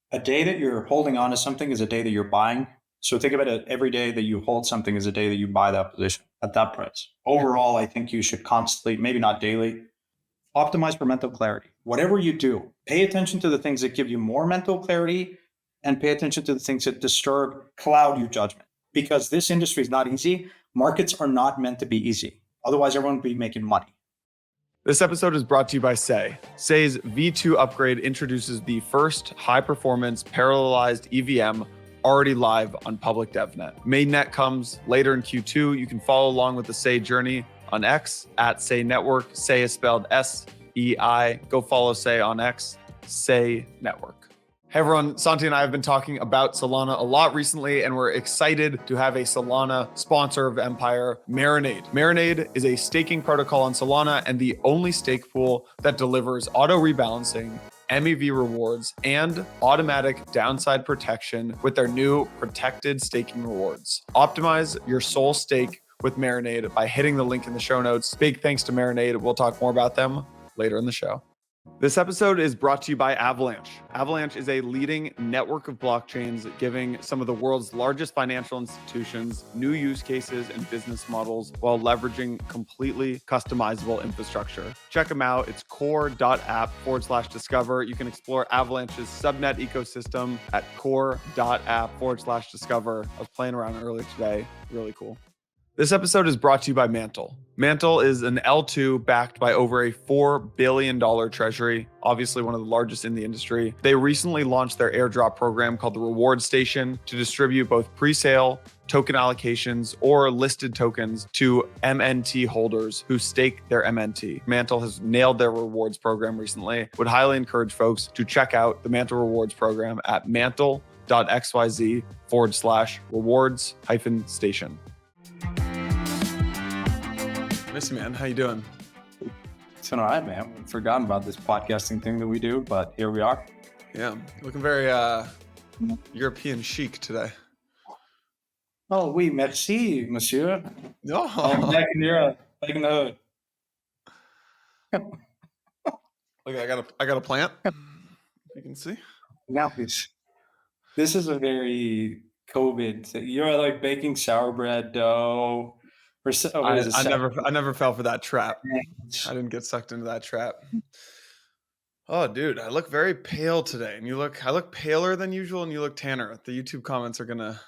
A day that you're holding on to something is a day that you're buying. So think about it. Every day that you hold something is a day that you buy that position at that price. Overall, I think you should constantly, maybe not daily, optimize for mental clarity. Whatever you do, pay attention to the things that give you more mental clarity and pay attention to the things that cloud your judgment. Because this industry is not easy. Markets are not meant to be easy. Otherwise, everyone would be making money. This episode is brought to you by Sei. Sei's V2 upgrade introduces the first high-performance parallelized EVM already live on public DevNet. Mainnet comes later in Q2. You can follow along with the Sei journey on X at Sei Network. Sei is spelled S-E-I. Go follow Sei on X, Sei Network. Hey everyone, Santi and I have been talking about Solana a lot recently, and we're excited to have a Solana sponsor of Empire, Marinade. Marinade is a staking protocol on Solana and the only stake pool that delivers auto rebalancing, MEV rewards, and automatic downside protection with their new protected staking rewards. Optimize your Sol stake with Marinade by hitting the link in the show notes. Big thanks to Marinade. We'll talk more about them later in the show. This episode is brought to you by Avalanche. Avalanche is a leading network of blockchains giving some of the world's largest financial institutions new use cases and business models while leveraging completely customizable infrastructure. Check them out. It's core.app/discover. You can explore Avalanche's subnet ecosystem at core.app/discover. I was playing around earlier today. Really cool. This episode is brought to you by Mantle. Mantle is an L2 backed by over a $4 billion treasury, obviously one of the largest in the industry. They recently launched their airdrop program called the Reward Station to distribute both pre-sale, token allocations, or listed tokens to MNT holders who stake their MNT. Mantle has nailed their rewards program recently. Would highly encourage folks to check out the Mantle Rewards program at mantle.xyz/rewards-station. Miss you, man. How you doing? It's all right, man. I've forgotten about this podcasting thing that we do, but here we are. Yeah, looking very European chic today. Oh, oui, merci, monsieur. No, Back in Europe, back in the hood. Look, I got a plant. You can see. Now this is a very COVID thing. You're like baking sour bread dough. I never fell for that trap. I didn't get sucked into that trap. Oh, dude, I look very pale today, and I look paler than usual, and you look tanner. The YouTube comments are gonna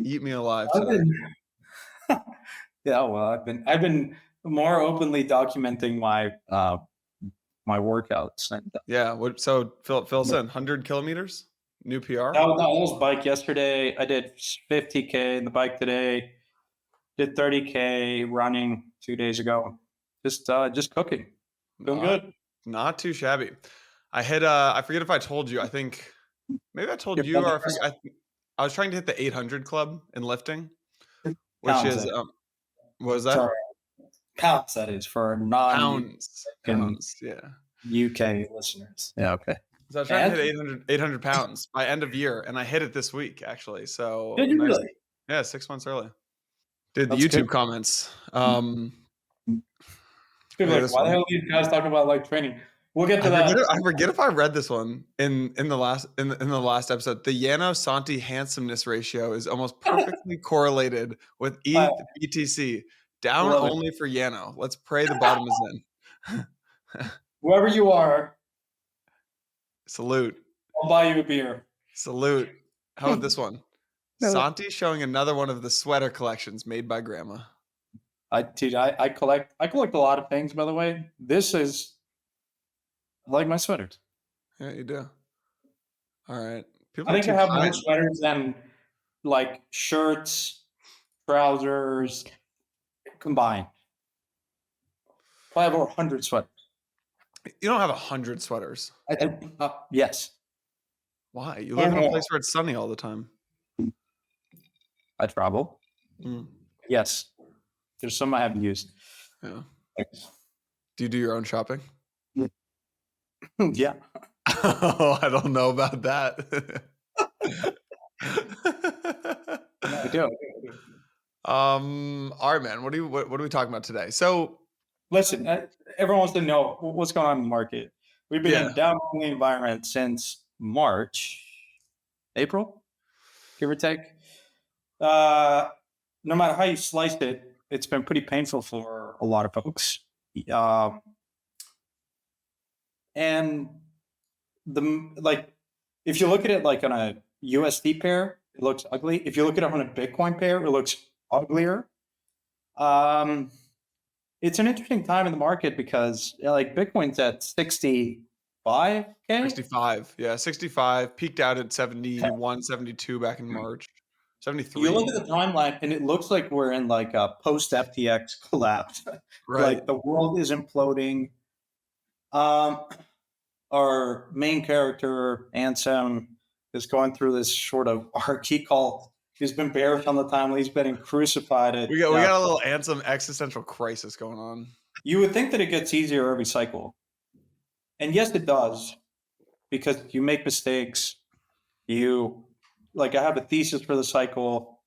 eat me alive today. Yeah, well, I've been more openly documenting my my workouts. Yeah. So fill us in. 100 kilometers, new PR. That was bike yesterday. I did 50K in the bike today. Did 30K running 2 days ago. Just cooking. Doing good. Not too shabby. I hit I forget if I told you. I think maybe I told you, or I was trying to hit the 800 club in lifting, which pounds is what was that? Sorry. Pounds, that is, for pounds, yeah. UK listeners. Yeah, okay. So I was trying to hit 800 pounds by end of year, and I hit it this week actually. So did you really? Yeah, 6 months early. Dude, the YouTube comments. People like, why the hell are you guys talking about like training? We'll get to that. I forget if I read this one in the last episode. The Yano Santi handsomeness ratio is almost perfectly correlated with ETH BTC. Down only for Yano. Let's pray the bottom is in. Whoever you are, salute. I'll buy you a beer. Salute. How about this one? Santi showing another one of the sweater collections made by Grandma. I collect a lot of things, by the way. This is like my sweaters. Yeah, you do. All right. I think I have more sweaters than like shirts, trousers combined. I have over 100 sweaters. You don't have 100 sweaters. Yes. Why? You live in a place where it's sunny all the time. I travel. Yes. There's some I haven't used. Yeah. Do you do your own shopping? Yeah. Oh, I don't know about that. I do. All right, man. What are we talking about today? So listen, everyone wants to know what's going on in the market. We've been in a down environment since March. April, give or take. No matter how you slice it, it's been pretty painful for a lot of folks. And if you look at it like on a USD pair, it looks ugly. If you look at it on a Bitcoin pair, it looks uglier. It's an interesting time in the market because like Bitcoin's at 65K. 65. Yeah, 65. Peaked out at 71, 72 back in March. 73. You look at the timeline and it looks like we're in like a post FTX collapse. Right. Like the world is imploding. Our main character, Ansem, is going through this sort of arc. He's been bearish on the timeline. He's been crucified. We got a little Ansem existential crisis going on. You would think that it gets easier every cycle. And yes, it does. Because you make mistakes. I have a thesis for the cycle,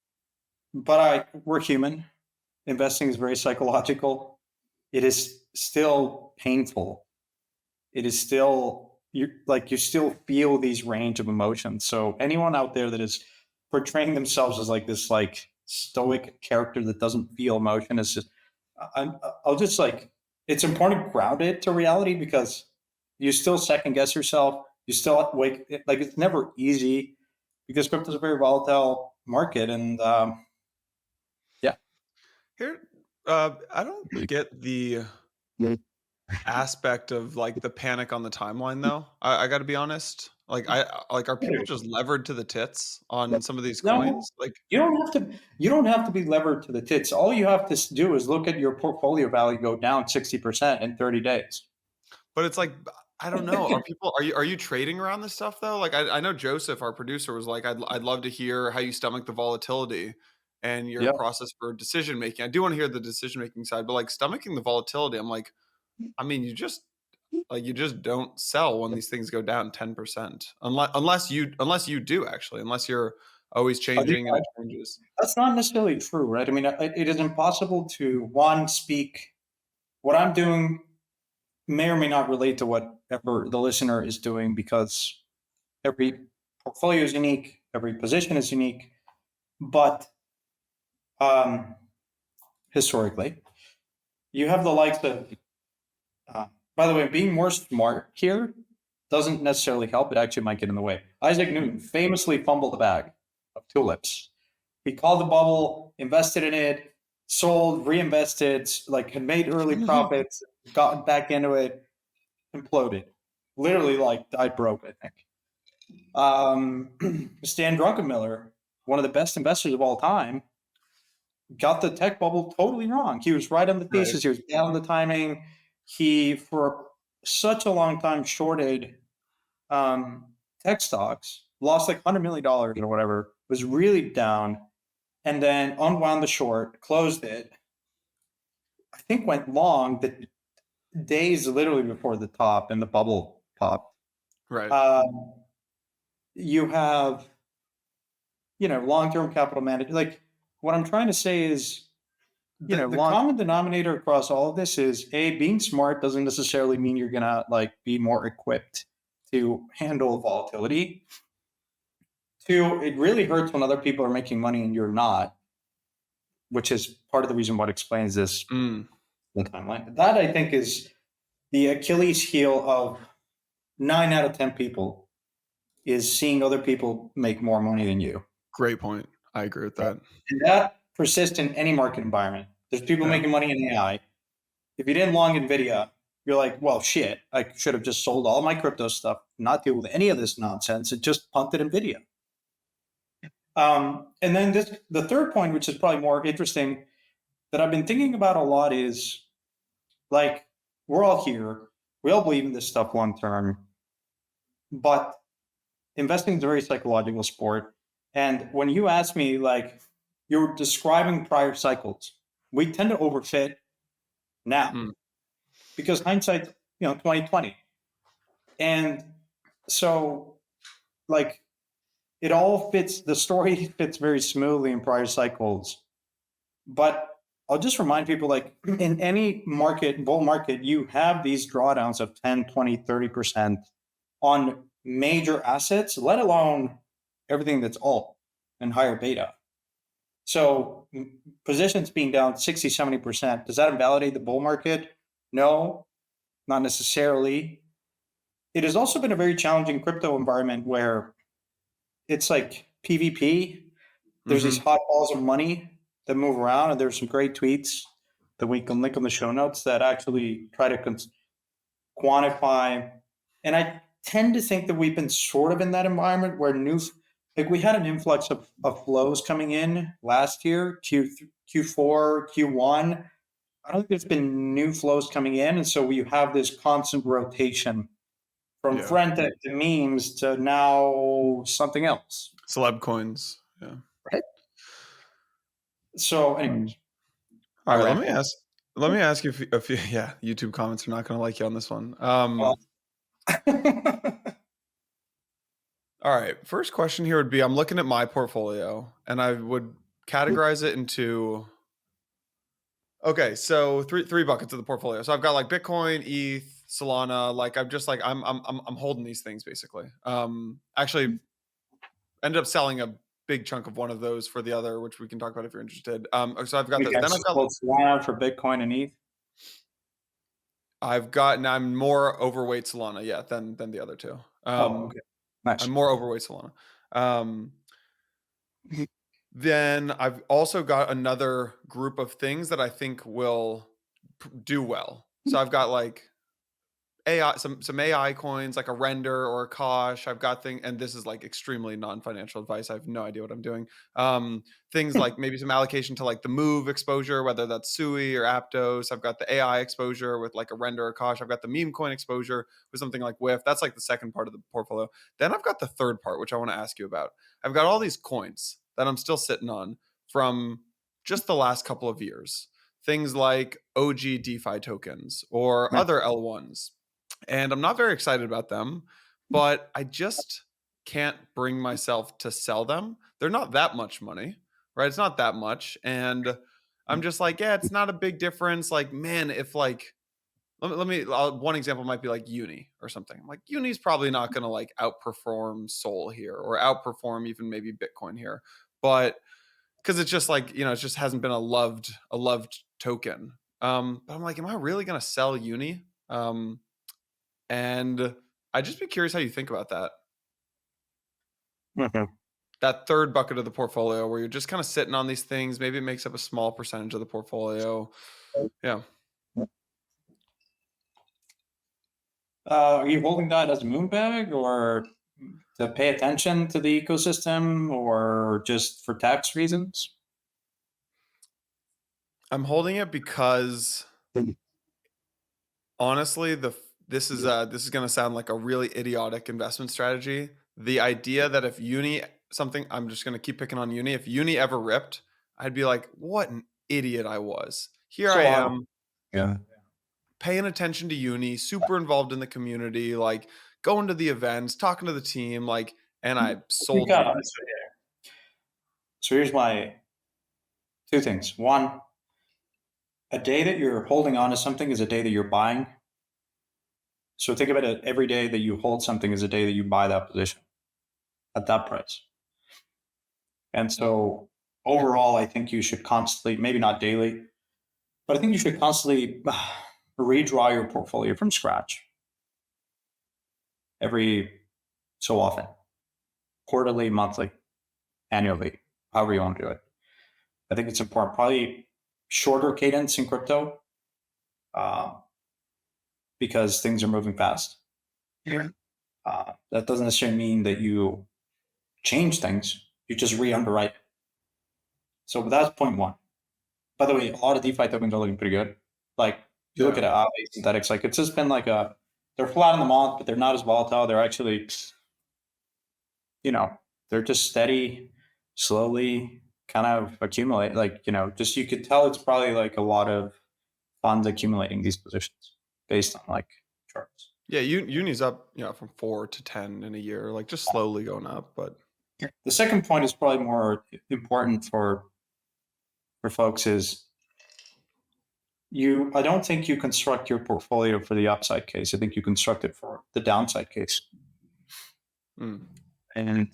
but we're human. Investing is very psychological. It is still painful. It is still, you still feel these range of emotions. So anyone out there that is portraying themselves as like this like stoic character that doesn't feel emotion is just, it's important to ground it to reality because you still second guess yourself. You still it's never easy because crypto is a very volatile market. And Here, I don't get the aspect of like the panic on the timeline though. I got to be honest. Are people just levered to the tits on some of these coins? Like you don't have to be levered to the tits. All you have to do is look at your portfolio value go down 60% in 30 days. But it's like I don't know. Are you trading around this stuff though? Like I know Joseph, our producer, was like, I'd love to hear how you stomach the volatility and your process for decision making. I do want to hear the decision making side, but like stomaching the volatility, I'm like, I mean, you just don't sell when these things go down 10%, unless you do actually, unless you're always changing and it changes. That's not necessarily true, right? I mean, it is impossible to speak. What I'm doing may or may not relate to whatever the listener is doing because every portfolio is unique, every position is unique, but historically, you have the likes of. By the way, being more smart here doesn't necessarily help. It actually might get in the way. Isaac Newton famously fumbled the bag of tulips. He called the bubble, invested in it, sold, reinvested, had made early profits, got back into it, imploded. Literally, died broke, I think. Stan Druckenmiller, one of the best investors of all time, got the tech bubble totally wrong. He was right on the thesis. Right. He was down on the timing. He, for such a long time, shorted tech stocks, lost like $100 million or whatever, was really down, and then unwound the short, closed it. I think went long the days literally before the top and the bubble popped. Right. You have, long-term capital management. Like what I'm trying to say is, the common denominator across all of this is being smart doesn't necessarily mean you're gonna be more equipped to handle volatility. Two, it really hurts when other people are making money and you're not, which is part of the reason what explains this the timeline. That I think is the Achilles heel of 9 out of 10 people is seeing other people make more money than you. Great point. I agree with that. And that persists in any market environment. There's people making money in AI. If you didn't long NVIDIA, you're like, well, shit, I should have just sold all my crypto stuff, not deal with any of this nonsense, and just punted NVIDIA. And then the third point, which is probably more interesting, that I've been thinking about a lot is, we're all here. We all believe in this stuff long term. But investing is a very psychological sport. And when you ask me, you're describing prior cycles, we tend to overfit now because hindsight, 2020. And so it all fits, the story fits very smoothly in prior cycles. But I'll just remind people, in any market, bull market, you have these drawdowns of 10, 20, 30% on major assets, let alone everything that's alt and higher beta. So positions being down 60, 70%, does that invalidate the bull market? No, not necessarily. It has also been a very challenging crypto environment where it's like PvP. There's these hot balls of money that move around, and there's some great tweets that we can link on the show notes that actually try to quantify. And I tend to think that we've been sort of in that environment where we had an influx of flows coming in last year, Q4, Q1. I don't think there's been new flows coming in. And so you have this constant rotation from frantic to memes to now something else. Celeb coins. Yeah. Right. So anyways. All right, let me ask you a few. Yeah, YouTube comments are not going to like you on this one. All right, first question here would be, I'm looking at my portfolio and I would categorize it into, okay, so three buckets of the portfolio. So I've got like Bitcoin, ETH, Solana. Like I'm holding these things basically. Actually ended up selling a big chunk of one of those for the other, which we can talk about if you're interested. So I've got this. Then I've got Solana for Bitcoin and ETH. I'm more overweight Solana, than the other two. Okay. Nice. I'm more overweight Solana. Then I've also got another group of things that I think will do well. So I've got like AI, some AI coins, like a Render or a Kosh. I've got and this is like extremely non-financial advice. I have no idea what I'm doing. Things like maybe some allocation to like the Move exposure, whether that's Sui or Aptos. I've got the AI exposure with like a Render or Kosh. I've got the meme coin exposure with something like WIF. That's like the second part of the portfolio. Then I've got the third part, which I want to ask you about. I've got all these coins that I'm still sitting on from just the last couple of years. Things like OG DeFi tokens or other L1s. And I'm not very excited about them, but I just can't bring myself to sell them. They're not that much money, right? It's not that much. And I'm just like, yeah, it's not a big difference. Like, man, if like, one example might be like Uni or something. Like Uni's probably not going to like outperform Sol here or outperform even maybe Bitcoin here. But because it's just like, it just hasn't been a loved token. But I'm like, am I really going to sell Uni? And I'd just be curious how you think about that. Mm-hmm. That third bucket of the portfolio where you're just kind of sitting on these things. Maybe it makes up a small percentage of the portfolio. Yeah. Are you holding that as a moon bag or to pay attention to the ecosystem or just for tax reasons? I'm holding it because honestly, this is going to sound like a really idiotic investment strategy. The idea that if Uni I'm just going to keep picking on Uni. If Uni ever ripped, I'd be like, what an idiot I was. Here I am. Yeah. Paying attention to Uni, super involved in the community, like going to the events, talking to the team, like, and I sold Uni. So here's my two things. One, a day that you're holding on to something is a day that you're buying. So think about it, every day that you hold something is a day that you buy that position at that price. And so overall, I think you should constantly, maybe not daily, but I think you should constantly redraw your portfolio from scratch every so often, quarterly, monthly, annually, however you want to do it. I think it's important. Probably shorter cadence in crypto because things are moving fast. Yeah. That doesn't necessarily mean that you change things. You just re-underwrite. So that's point one. By the way, a lot of DeFi tokens are looking pretty good. Like you look at Aave synthetics, like it's just been like they're flat in the month, but they're not as volatile. They're actually, they're just steady, slowly kind of accumulate. Like, just you could tell it's probably like a lot of funds accumulating these positions based on like charts. Yeah, Uni's up, from 4 to 10 in a year, like just slowly going up. But the second point is probably more important for folks is I don't think you construct your portfolio for the upside case. I think you construct it for the downside case. And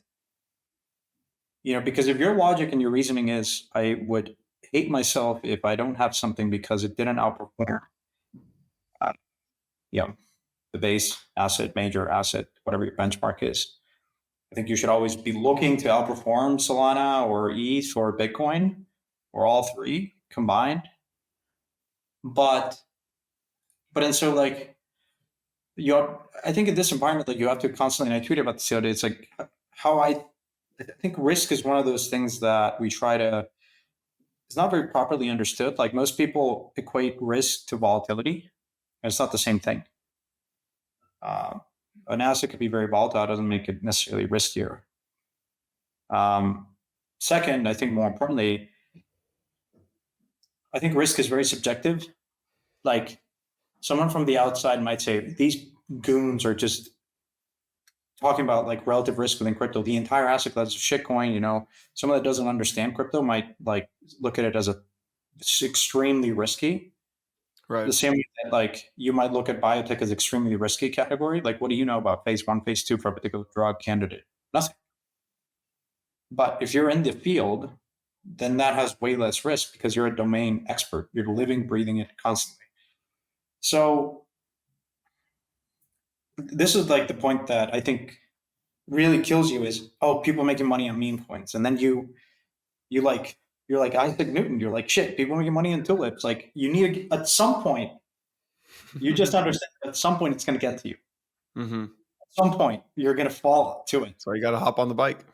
because if your logic and your reasoning is, I would hate myself if I don't have something because it didn't outperform, uh, you know, the base asset, major asset, whatever your benchmark is. I think you should always be looking to outperform Solana or ETH or Bitcoin or all three combined. But and so like I think in this environment, like you have to constantly, and I tweet about this the other day, it's like how I think risk is one of those things that we try to, it's not very properly understood. Like most people equate risk to volatility, and it's not the same thing. An asset could be very volatile, doesn't make it necessarily riskier. Second, I think more importantly, I think risk is very subjective. Like someone from the outside might say, these goons are just talking about like relative risk within crypto. The entire asset class is shitcoin. Someone that doesn't understand crypto might like look at it as it's extremely risky. Right. The same way that like you might look at biotech as extremely risky category. Like, what do you know about phase 1, phase 2 for a particular drug candidate? Nothing. But if you're in the field, then that has way less risk because you're a domain expert. You're living, breathing it constantly. So this is like the point that I think really kills you is, people making money on meme coins. And then you're like Isaac Newton. You're like, shit, people making money on tulips. Like you need at some point, you just understand at some point it's going to get to you. Mm-hmm. At some point you're going to fall to it. So you got to hop on the bike.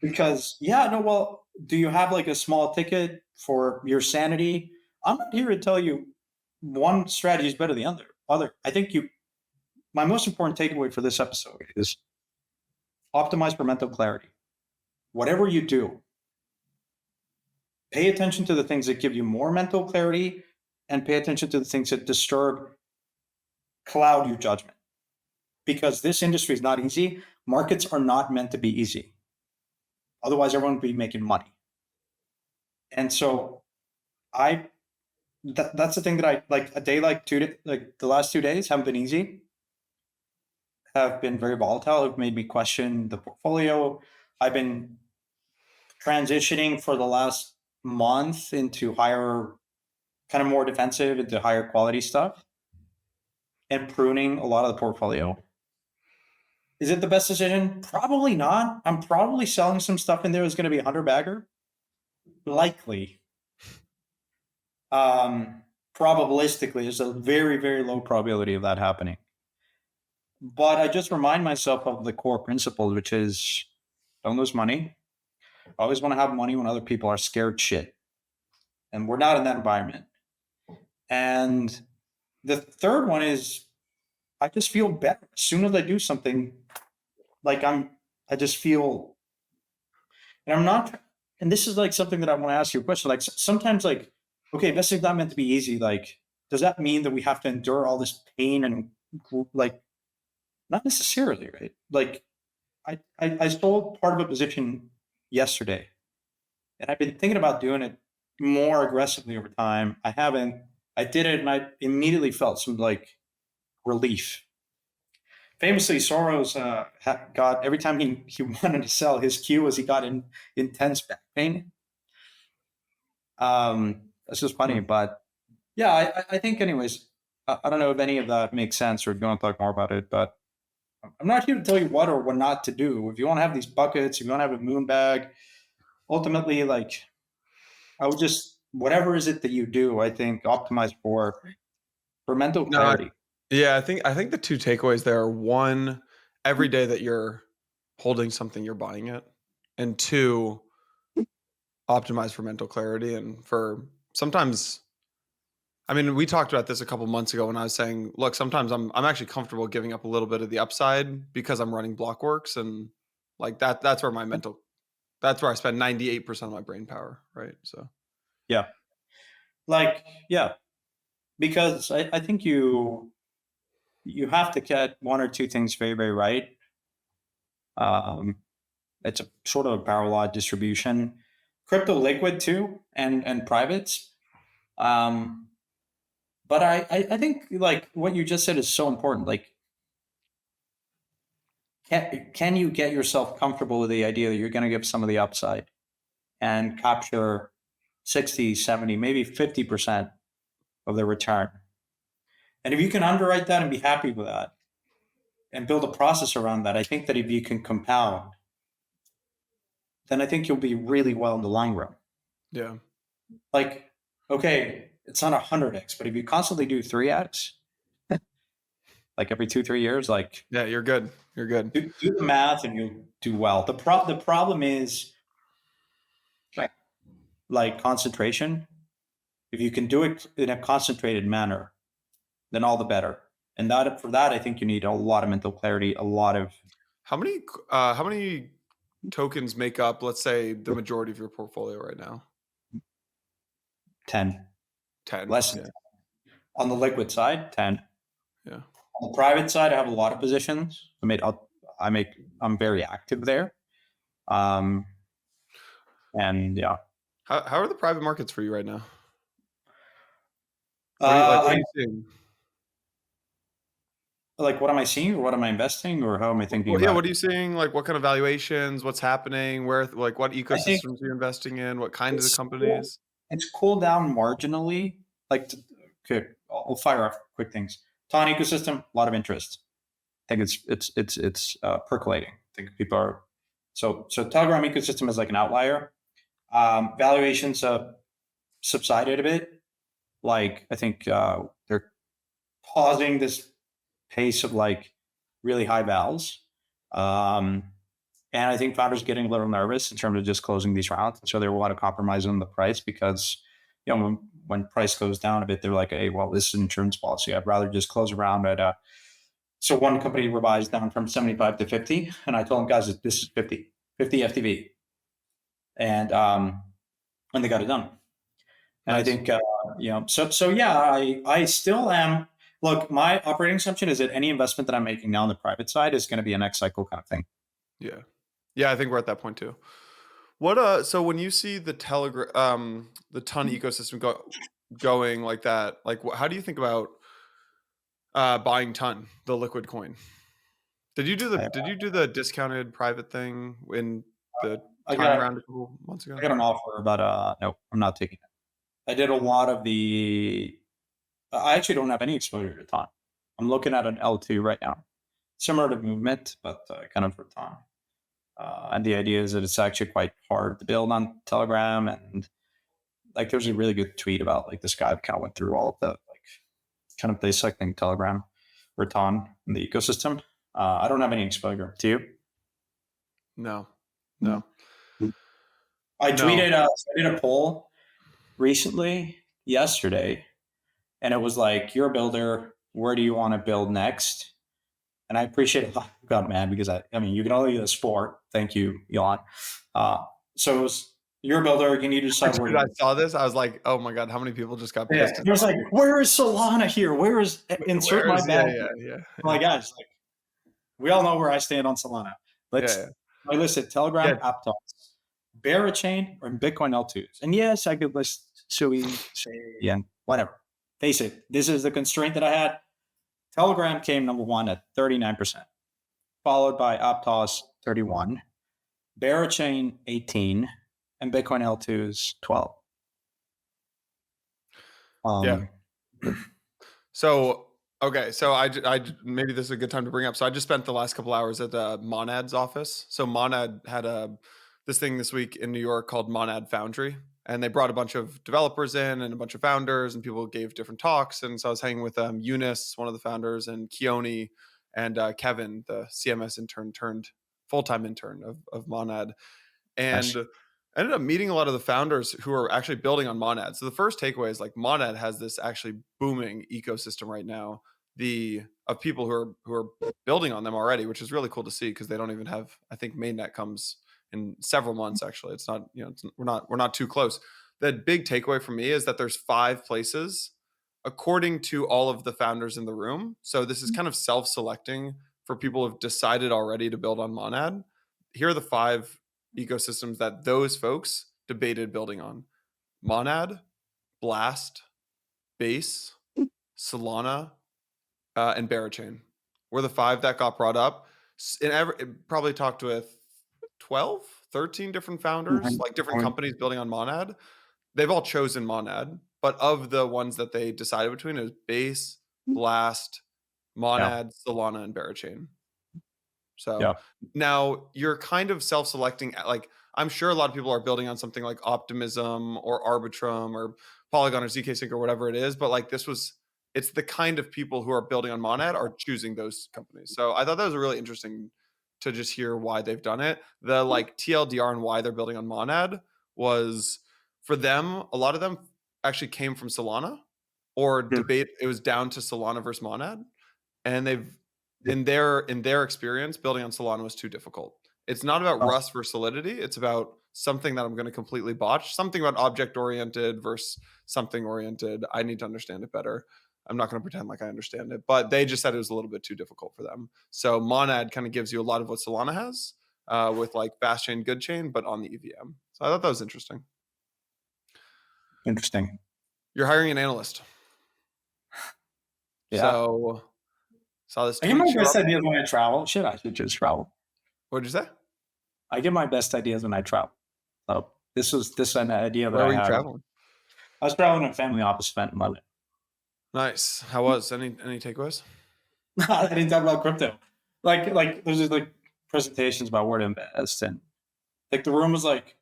Because do you have like a small ticket for your sanity? I'm not here to tell you one strategy is better than the other. I think my most important takeaway for this episode is optimize for mental clarity. Whatever you do, pay attention to the things that give you more mental clarity and pay attention to the things that cloud your judgment. Because this industry is not easy. Markets are not meant to be easy. Otherwise, everyone would be making money. And so that's the thing that I like. A day like the last 2 days haven't been easy, have been very volatile, have made me question the portfolio. I've been transitioning for the last month into higher, kind of more defensive, into higher quality stuff and pruning a lot of the portfolio. Is it the best decision? Probably not. I'm probably selling some stuff in there that's going to be a 100-bagger. Likely. Probabilistically, there's a very, very low probability of that happening. But I just remind myself of the core principle, which is don't lose money. I always want to have money when other people are scared shit. And we're not in that environment. And the third one is I just feel better. As soon as I do something, like I just feel, and I'm not, and this is like something that I want to ask you a question. Like sometimes like, okay, this is not meant to be easy. Like, does that mean that we have to endure all this pain and like, not necessarily, right? Like I sold part of a position yesterday and I've been thinking about doing it more aggressively over time. I haven't, I did it and I immediately felt some like relief. Famously, Soros got, every time he wanted to sell, his cue was he got intense back pain. That's just funny, but yeah, I think anyways, I don't know if any of that makes sense or if you want to talk more about it, but I'm not here to tell you what or what not to do. If you want to have these buckets, if you want to have a moon bag, ultimately, like I would just, whatever is it that you do, I think optimize for mental clarity. Yeah, I think the two takeaways there are one, every day that you're holding something, you're buying it, and two, optimize for mental clarity. And for sometimes, I mean, we talked about this a couple months ago when I was saying, look, sometimes I'm actually comfortable giving up a little bit of the upside because I'm running Blockworks, and like that's where that's where I spend 98% of my brain power, right? So yeah, because I think you have to get one or two things very, very right. It's a sort of a power law distribution, crypto liquid too, and privates. But I think like what you just said is so important. Like can you get yourself comfortable with the idea that you're going to give some of the upside and capture 60, 70, maybe 50% of the return? And if you can underwrite that and be happy with that and build a process around that, I think that if you can compound, then I think you'll be really well in the long run. Yeah. Like, okay, it's not 100x, but if you constantly do 3x, like every 2-3 years, like, Yeah, you're good. You're good. do the math and you'll do well. The problem is like concentration. If you can do it in a concentrated manner, then all the better. And that for that, I think you need a lot of mental clarity, a lot of How many tokens make up, let's say, the majority of your portfolio right now? 10, 10. less than 10. On the liquid side, 10. Yeah. On the private side, I have a lot of positions. I'm very active there. And yeah. How are the private markets for you right now? Uh, What are I, you seeing? like, what am I seeing, or what am I investing, or how am I thinking Well, yeah, about what it? are you seeing? Like, what kind of valuations? What's happening? Where, like, what I think ecosystems are you investing in? What kinds of it's cool. companies? It's cooled down marginally. Like, okay, I'll fire off quick things. Ton ecosystem, a lot of interest. I think it's percolating. I think people are so Telegram ecosystem is like an outlier. Valuations subsided a bit. Like, I think they're pausing this pace of like really high vals. Um, and I think founders are getting a little nervous in terms of just closing these rounds. So they want to compromise on the price because, when price goes down a bit, they're like, hey, well, this is an insurance policy. I'd rather just close around at so one company revised down from 75 to 50. And I told them, guys, this is 50 FTV. And they got it done. And I Nice. think, so yeah, I still am. Look, my operating assumption is that any investment that I'm making now on the private side is going to be a next cycle kind of thing. Yeah. Yeah, I think we're at that point too. So when you see the the ton ecosystem going like that, like how do you think about buying ton, the liquid coin? Did you do the discounted private thing in the I ton got round a couple months ago? I got an offer, but no, I'm not taking it. I did a lot of the. I actually don't have any exposure to time. I'm looking at an L2 right now, similar to movement, but kind of for time. And the idea is that it's actually quite hard to build on Telegram, and like there's a really good tweet about like this guy kind of went through all of the like kind of dissecting Telegram or Ton in the ecosystem. I don't have any exposure. To you? No. No. I No. tweeted. I did a poll recently yesterday, and it was like, you're a builder. Where do you want to build next? And I appreciate it. I got mad because I mean, you can only do this sport. Thank you, Elon. So it was, you're a builder. You need to decide where I to. saw this. I was like, oh my God, how many people just got Yeah, pissed? it was like, where is Solana here? Where is insert Where my is, yeah, bag? yeah, yeah. I'm like, guys, like, we all know where I stand on Solana. Yeah, yeah. I listed Yeah. Telegram, Aptos, Barachain, or Bitcoin L2s. And yes, I could list Sui, Sei, and whatever. Face it, this is the constraint that I had. Telegram came number one at 39%, followed by Aptos 31, Barachain 18, and Bitcoin L2s 12. Yeah. So, okay. So maybe this is a good time to bring up. So I just spent the last couple hours at Monad's office. So Monad had this thing this week in New York called Monad Foundry. And they brought a bunch of developers in and a bunch of founders, and people gave different talks. And so I was hanging with Eunice, one of the founders, and Keone and Kevin, the CMS intern turned full-time intern of Monad. And Nice. I ended up meeting a lot of the founders who are actually building on Monad. So the first takeaway is like Monad has this actually booming ecosystem right now, of people who are building on them already, which is really cool to see because they don't even have. I think mainnet comes in several months. Actually, it's not. We're not too close. The big takeaway for me is that there's 5 places, according to all of the founders in the room. So this is kind of self-selecting for people who've decided already to build on Monad. Here are the 5 ecosystems that those folks debated building on: Monad, Blast, Base, Solana, and Barachain were the 5 that got brought up. Probably talked with 12, 13 different founders, like different companies building on Monad. They've all chosen Monad, but of the ones that they decided between, it was Base, Blast, Monad, Solana, and Barachain. So now you're kind of self-selecting. Like, I'm sure a lot of people are building on something like Optimism or Arbitrum or Polygon or zkSync or whatever it is, but like it's the kind of people who are building on Monad are choosing those companies. So I thought that was really interesting to just hear why they've done it. The like TLDR and why they're building on Monad was, for them, a lot of them actually came from Solana or debate. It was down to Solana versus Monad, and they've in their experience, building on Solana was too difficult. It's not about Rust versus Solidity. It's about something that I'm going to completely botch. Something about object oriented versus something oriented. I need to understand it better. I'm not going to pretend like I understand it, but they just said it was a little bit too difficult for them. So Monad kind of gives you a lot of what Solana has with like fast chain, good chain, but on the EVM. So I thought that was interesting. Interesting. You're hiring an analyst. Yeah. So saw this tweet. I get my best ideas when I travel. Shit, I should just travel. What did you say? I get my best ideas when I travel. So this is an idea that Where I were you had. traveling? I was traveling at a family office event in London. Nice. How was? Any takeaways? I didn't talk about crypto. Like there's just like presentations about where to invest, and like the room was like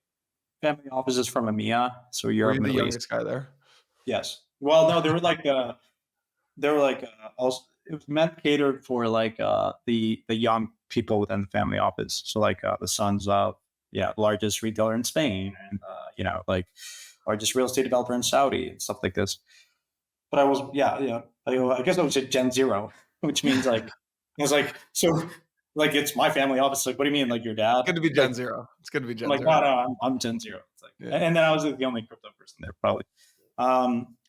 family offices from EMEA, so Europe, Were you the Middle youngest East. guy there? Yes. Well, no, they were like also, it was meant catered for like the young people within the family office. So like the sons of largest retailer in Spain, and like largest real estate developer in Saudi and stuff like this. But I was I guess I was at Gen Zero, which means like I was like, so like it's my family office. Like, what do you mean, like your dad? Good to be Gen Zero. It's good to be Gen I'm Zero. like, no, I'm Gen Zero. It's like, and then I was the only crypto person there, probably.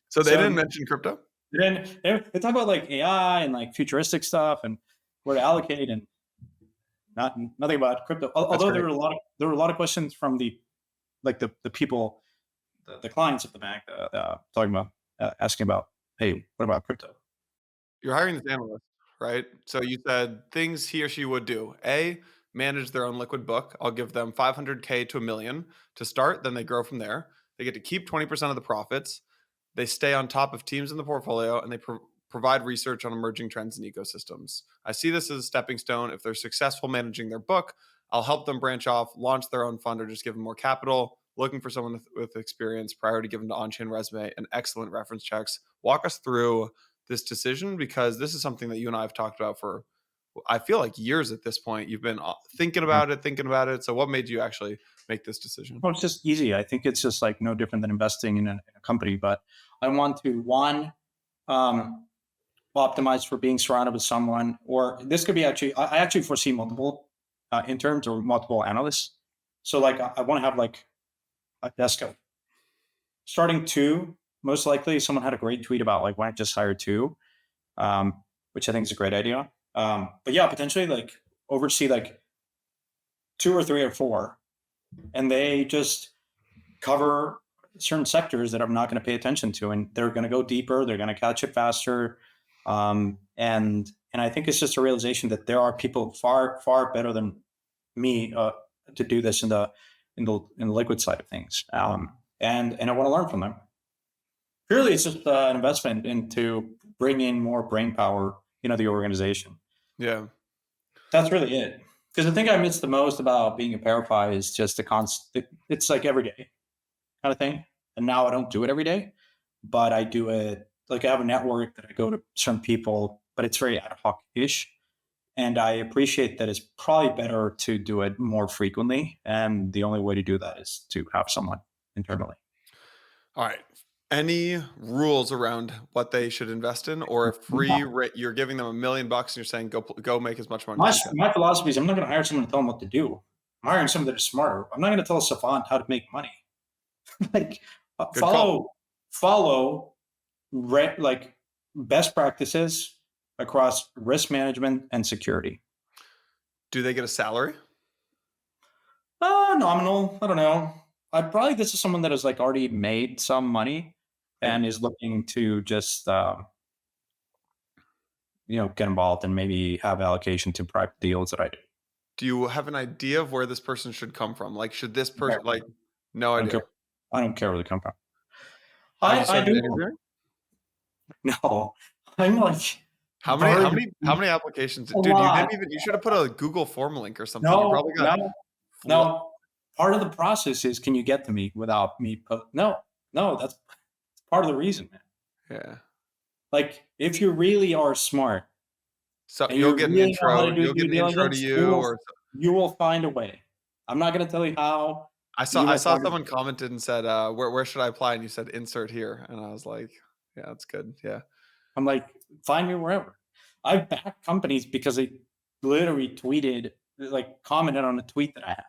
So they didn't mention crypto? Then they talk about like AI and like futuristic stuff and where to allocate, and nothing about crypto. Although there were a lot of questions from the people, the clients of the bank, talking about asking about, hey, what about crypto? You're hiring this analyst, right? So you said things he or she would do. A, manage their own liquid book. I'll give them 500K to $1 million to start. Then they grow from there. They get to keep 20% of the profits. They stay on top of teams in the portfolio, and they provide research on emerging trends and ecosystems. I see this as a stepping stone. If they're successful managing their book, I'll help them branch off, launch their own fund, or just give them more capital. Looking for someone with experience, priority given to on-chain resume, and excellent reference checks. Walk us through this decision, because this is something that you and I have talked about for, I feel like, years at this point. You've been thinking about it. So what made you actually make this decision? Well, it's just easy. I think it's just like no different than investing in a company, but I want to optimize for being surrounded with someone, or this could be I actually foresee multiple interns or multiple analysts. So like I want to have like a desk of starting two. Most likely someone had a great tweet about like, why not just hire two, which I think is a great idea. But yeah, potentially like oversee like 2 or 3 or 4, and they just cover certain sectors that I'm not going to pay attention to, and they're going to go deeper. They're going to catch it faster. And I think it's just a realization that there are people far better than me to do this in the liquid side of things. And I want to learn from them. Purely, it's just an investment into bringing more brain power into the organization. Yeah, that's really it. Because the thing I miss the most about being a Parify is just the constant. It's like every day kind of thing. And now I don't do it every day, but I do it. Like I have a network that I go to certain people, but it's very ad hoc-ish. And I appreciate that it's probably better to do it more frequently. And the only way to do that is to have someone internally. All right. Any rules around what they should invest in, or a free rate? You're giving them $1 million and you're saying go make as much money as you can. My philosophy is I'm not going to hire someone to tell them what to do. I'm hiring someone that is smarter. I'm not going to tell a savant how to make money. Like follow like best practices across risk management and security. Do they get a salary? Nominal. I don't know. This is someone that has like already made some money and is looking to just get involved and maybe have allocation to private deals that I do. Do you have an idea of where this person should come from? Like, should this person Yeah. no I don't idea? care. I don't care where they come from. Have you I started do. interviewing? No, I'm like How very many applications? a Dude, lot. you should have put a Google form link or something. You No, probably got no, flo no. Part of the process is, can you get to me without me? No, that's part of the reason, man. yeah. Like, if you really are smart So and you'll you get an really know how to intro. do You'll get due an intro to diligence, you you, will or you will find a way. I'm not going to tell you how. You I will saw find a way. someone commented and said, where should I apply? And you said insert here, and I was like, yeah, that's good. Yeah. I'm like, find me wherever. I've backed companies because they literally tweeted, like, commented on a tweet that I had.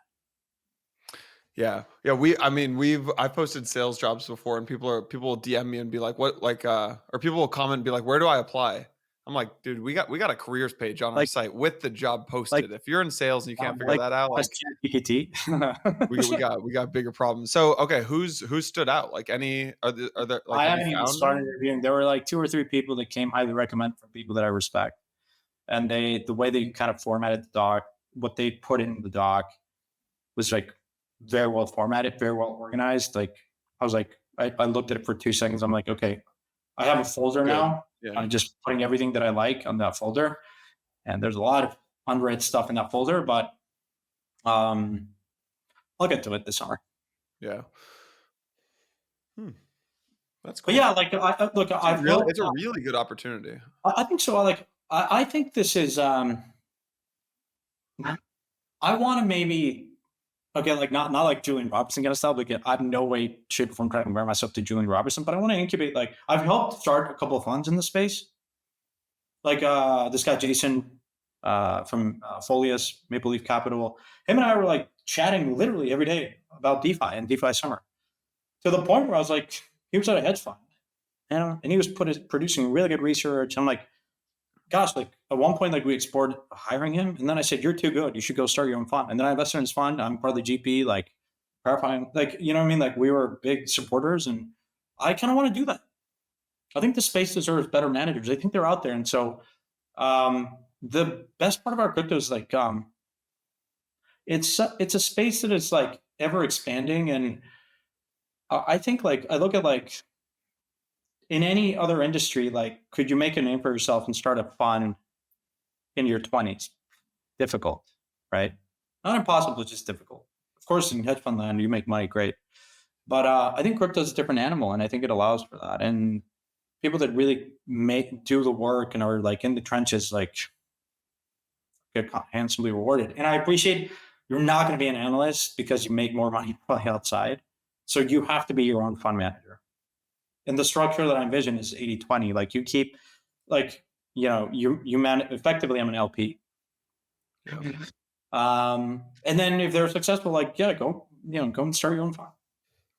Yeah. Yeah. I've posted sales jobs before, and people will DM me and be like, what, like, or people will comment and be like, where do I apply? I'm like, dude, we got a careers page on our Like, site with the job like, posted. If you're in sales and you can't figure like, that out, like, GPT. we got bigger problems. So, okay. Who stood out? Like, are there, like, I have you haven't even found started them? reviewing. There were like 2 or 3 people that came highly recommended from people that I respect. And the way they kind of formatted the doc, what they put in the doc was like very well formatted, very well organized. Like, I was like, I looked at it for 2 seconds. I'm like, okay, I have a folder Good. now. Yeah. I'm just putting everything that I like on that folder. And there's a lot of unread stuff in that folder, but I'll get to it this summer. Yeah. That's But cool. yeah, like, look, I've helped. It's a really good opportunity. I think so. Like, I think this is. I want to maybe, okay, like, not like Julian Robertson kind of stuff. Like, I'm no way, shape, or form trying to compare myself to Julian Robertson, but I want to incubate. Like, I've helped start a couple of funds in the space. Like, this guy Jason from Folius Maple Leaf Capital. Him and I were like chatting literally every day about DeFi and DeFi summer, to the point where I was like, he was at a hedge fund, and he was producing really good research. I'm like, gosh, like, at one point, like, we explored hiring him, and then I said, "You're too good. You should go start your own fund." And then I invested in his fund. I'm part of the GP, like, verifying, like, you know what I mean? Like, we were big supporters, and I kind of want to do that. I think the space deserves better managers. I think they're out there, and so the best part of our crypto is like, it's a space that is like ever expanding, and I think, like, I look at, like, in any other industry, like, could you make a name for yourself and start a fund in your 20s? Difficult, right? Not impossible, just difficult. Of course, in hedge fund land, you make money, great. But I think crypto is a different animal, and I think it allows for that. And people that really do the work and are like in the trenches, like, get handsomely rewarded. And I appreciate you're not going to be an analyst because you make more money probably outside. So you have to be your own fund manager. And the structure that I envision is 80-20. Like, you keep, like, you manage effectively. I'm an LP. Yeah. And then if they're successful, like, yeah, go and start your own fund,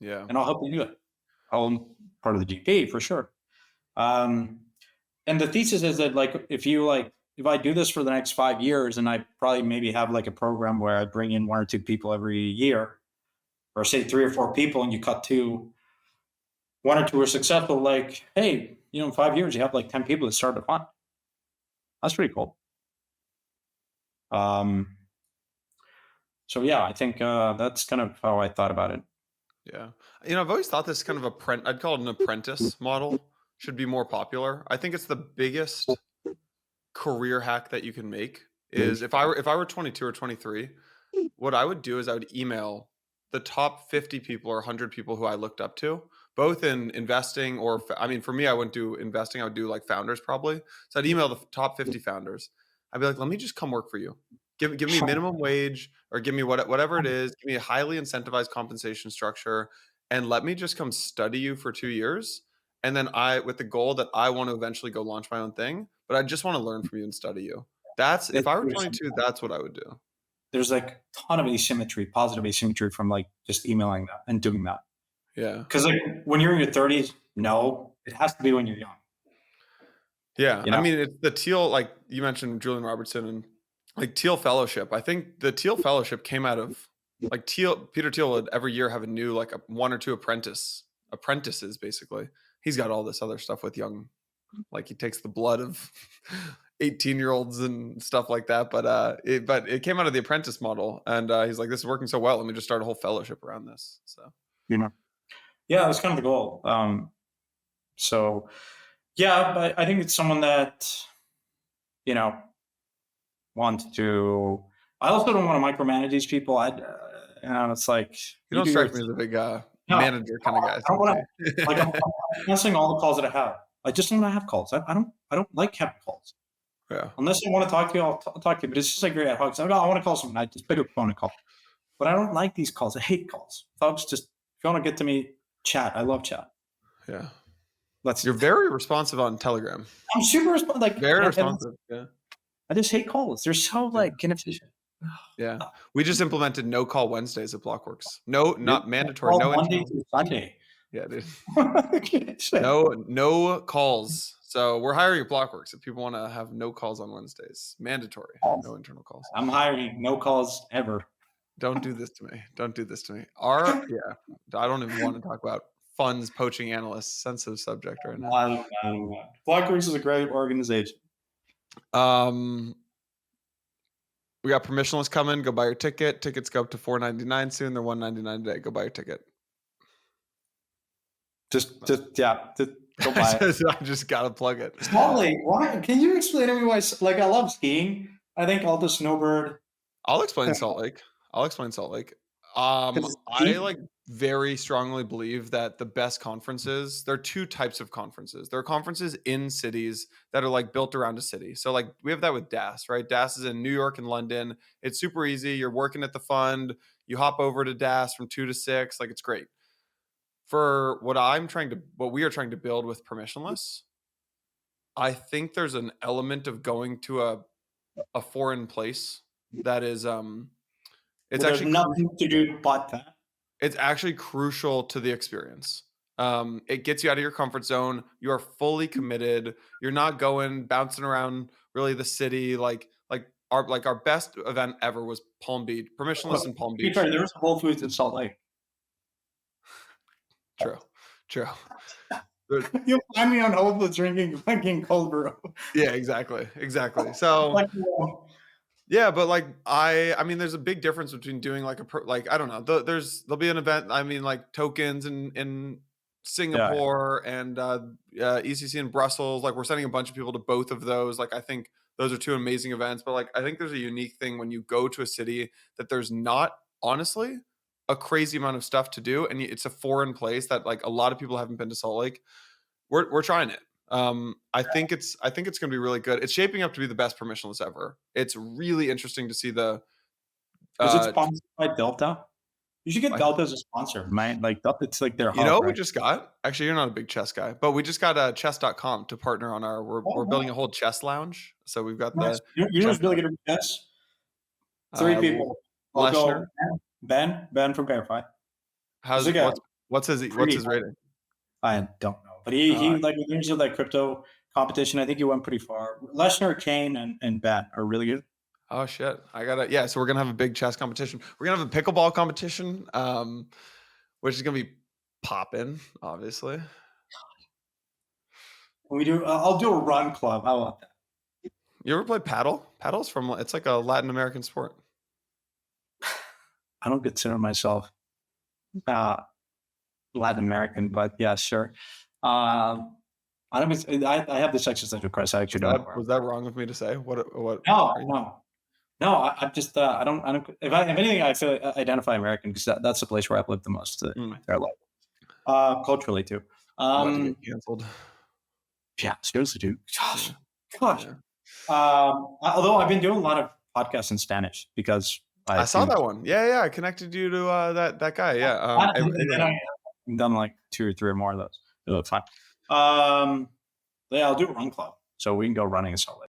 Yeah. and I'll help you do it. I'm part of the GP for sure. And the thesis is that, like, if I do this for the next 5 years, and I probably maybe have like a program where I bring in 1 or 2 people every year, or say 3 or 4 people, and you cut 2, 1 or 2 are successful. Like, hey, in 5 years, you have like 10 people that start a fund. That's pretty cool. So yeah, I think that's kind of how I thought about it. Yeah. I've always thought this kind of I'd call it an apprentice model should be more popular. I think it's the biggest career hack that you can make is if I were 22 or 23, what I would do is I would email the top 50 people or 100 people who I looked up to, both in investing or, for me, I wouldn't do investing. I would do like founders probably. So I'd email the top 50 founders. I'd be like, let me just come work for you. Give me minimum wage, or give me whatever it is. Give me a highly incentivized compensation structure, and let me just come study you for 2 years. And then with the goal that I want to eventually go launch my own thing, but I just want to learn from you and study you. If I were 22, that's what I would do. There's like a ton of asymmetry, positive asymmetry, from like just emailing that and doing that. Yeah. Because like when you're in your 30s, no, it has to be when you're young. Yeah. It's the Teal, like you mentioned Julian Robertson and like Teal Fellowship. I think the Teal Fellowship came out of like Peter Thiel would every year have a new, like 1 or 2 apprentices, basically. He's got all this other stuff with young, like he takes the blood of 18-year-olds and stuff like that. But it came out of the apprentice model, and he's like, this is working so well. Let me just start a whole fellowship around this. So, Yeah, that's kind of the goal. So yeah, but I think it's someone that, wants to. I also don't want to micromanage these people. It's like you don't strike me as a big manager kind of guy. I don't want to. Like I'm canceling all the calls that I have. I just don't want to have calls. I don't like having calls. Yeah. Unless I want to talk to you, I'll talk to you. But it's just like great ad hoc. So, I want to call someone. I just pick up the phone and call. But I don't like these calls. I hate calls. Folks, just if you want to get to me, chat. I love chat. Yeah. You're very responsive on Telegram. I'm super responsive. Very responsive. Yeah. I just hate calls. They're so inefficient. Yeah. We just implemented no call Wednesdays at Blockworks. No, not mandatory. No Monday through Sunday. Yeah, dude. No calls. So we're hiring at Blockworks if people want to have no calls on Wednesdays. Mandatory. No internal calls. I'm hiring no calls ever. Don't do this to me. Don't do this to me. I don't even want to talk about funds poaching analysts. Sensitive subject right now. I don't know. Blockworks is a great organization. We got permissionless coming. Go buy your ticket. Tickets go up to $4.99 soon. They're $1.99 today. Go buy your ticket. Just go buy it. I just gotta plug it. Smalley, why? Can you explain to me why? Like, I love skiing. I think I'll just snowbird. I'll explain Salt Lake. I very strongly believe that the best conferences, there are two types of conferences. There are conferences in cities that are built around a city. So we have that with DAS, right? DAS is in New York and London. It's super easy. You're working at the fund. You hop over to DAS from 2 to 6. It's great. For what we are trying to build with permissionless, I think there's an element of going to a foreign place that is it's actually nothing to do but that. It's actually crucial to the experience. It gets you out of your comfort zone. You are fully committed. You're not bouncing around really the city. Our best event ever was Palm Beach, permissionless in Palm Beach. There was Whole Foods in Salt Lake. True. You'll find me on Whole Foods drinking cold brew. Yeah, exactly. So. Yeah, but I mean, there's a big difference between doing I don't know. There'll be an event. I mean, tokens in Singapore and ECC in Brussels. We're sending a bunch of people to both of those. I think those are two amazing events. But I think there's a unique thing when you go to a city that there's not honestly a crazy amount of stuff to do, and it's a foreign place that a lot of people haven't been to Salt Lake. We're trying it. I think it's going to be really good. It's shaping up to be the best permissionless ever. It's really interesting to see Is it sponsored by Delta? You should get Delta as a sponsor, man. It's their hub, we just got. Actually, you're not a big chess guy, but we just got chess.com to partner on our. We're building a whole chess lounge. So we've got the. You know who's really good at chess? 3 people. Leshner. Ben from Verify. What's his rating? I don't know, but he in terms of crypto competition, I think he went pretty far. Leshner, Kane, and Ben are really good. Oh shit! So we're gonna have a big chess competition. We're gonna have a pickleball competition, which is gonna be popping, obviously. I'll do a run club. How about that? You ever play paddle? Paddle's it's like a Latin American sport. I don't consider myself Latin American, but yeah, sure. I have this existential crisis. I actually don't. Was that wrong of me to say? What? No. I just I don't. If anything, I feel identify American because that's the place where I've lived the most of my entire life. Culturally too. Canceled. Yeah, seriously, dude. Gosh. Yeah. Although I've been doing a lot of podcasts in Spanish because I saw that one. Yeah. I connected you to that guy. Yeah. I've done 2 or 3 or more of those. It looks fine. Yeah, I'll do a run club so we can go running in Salt Lake.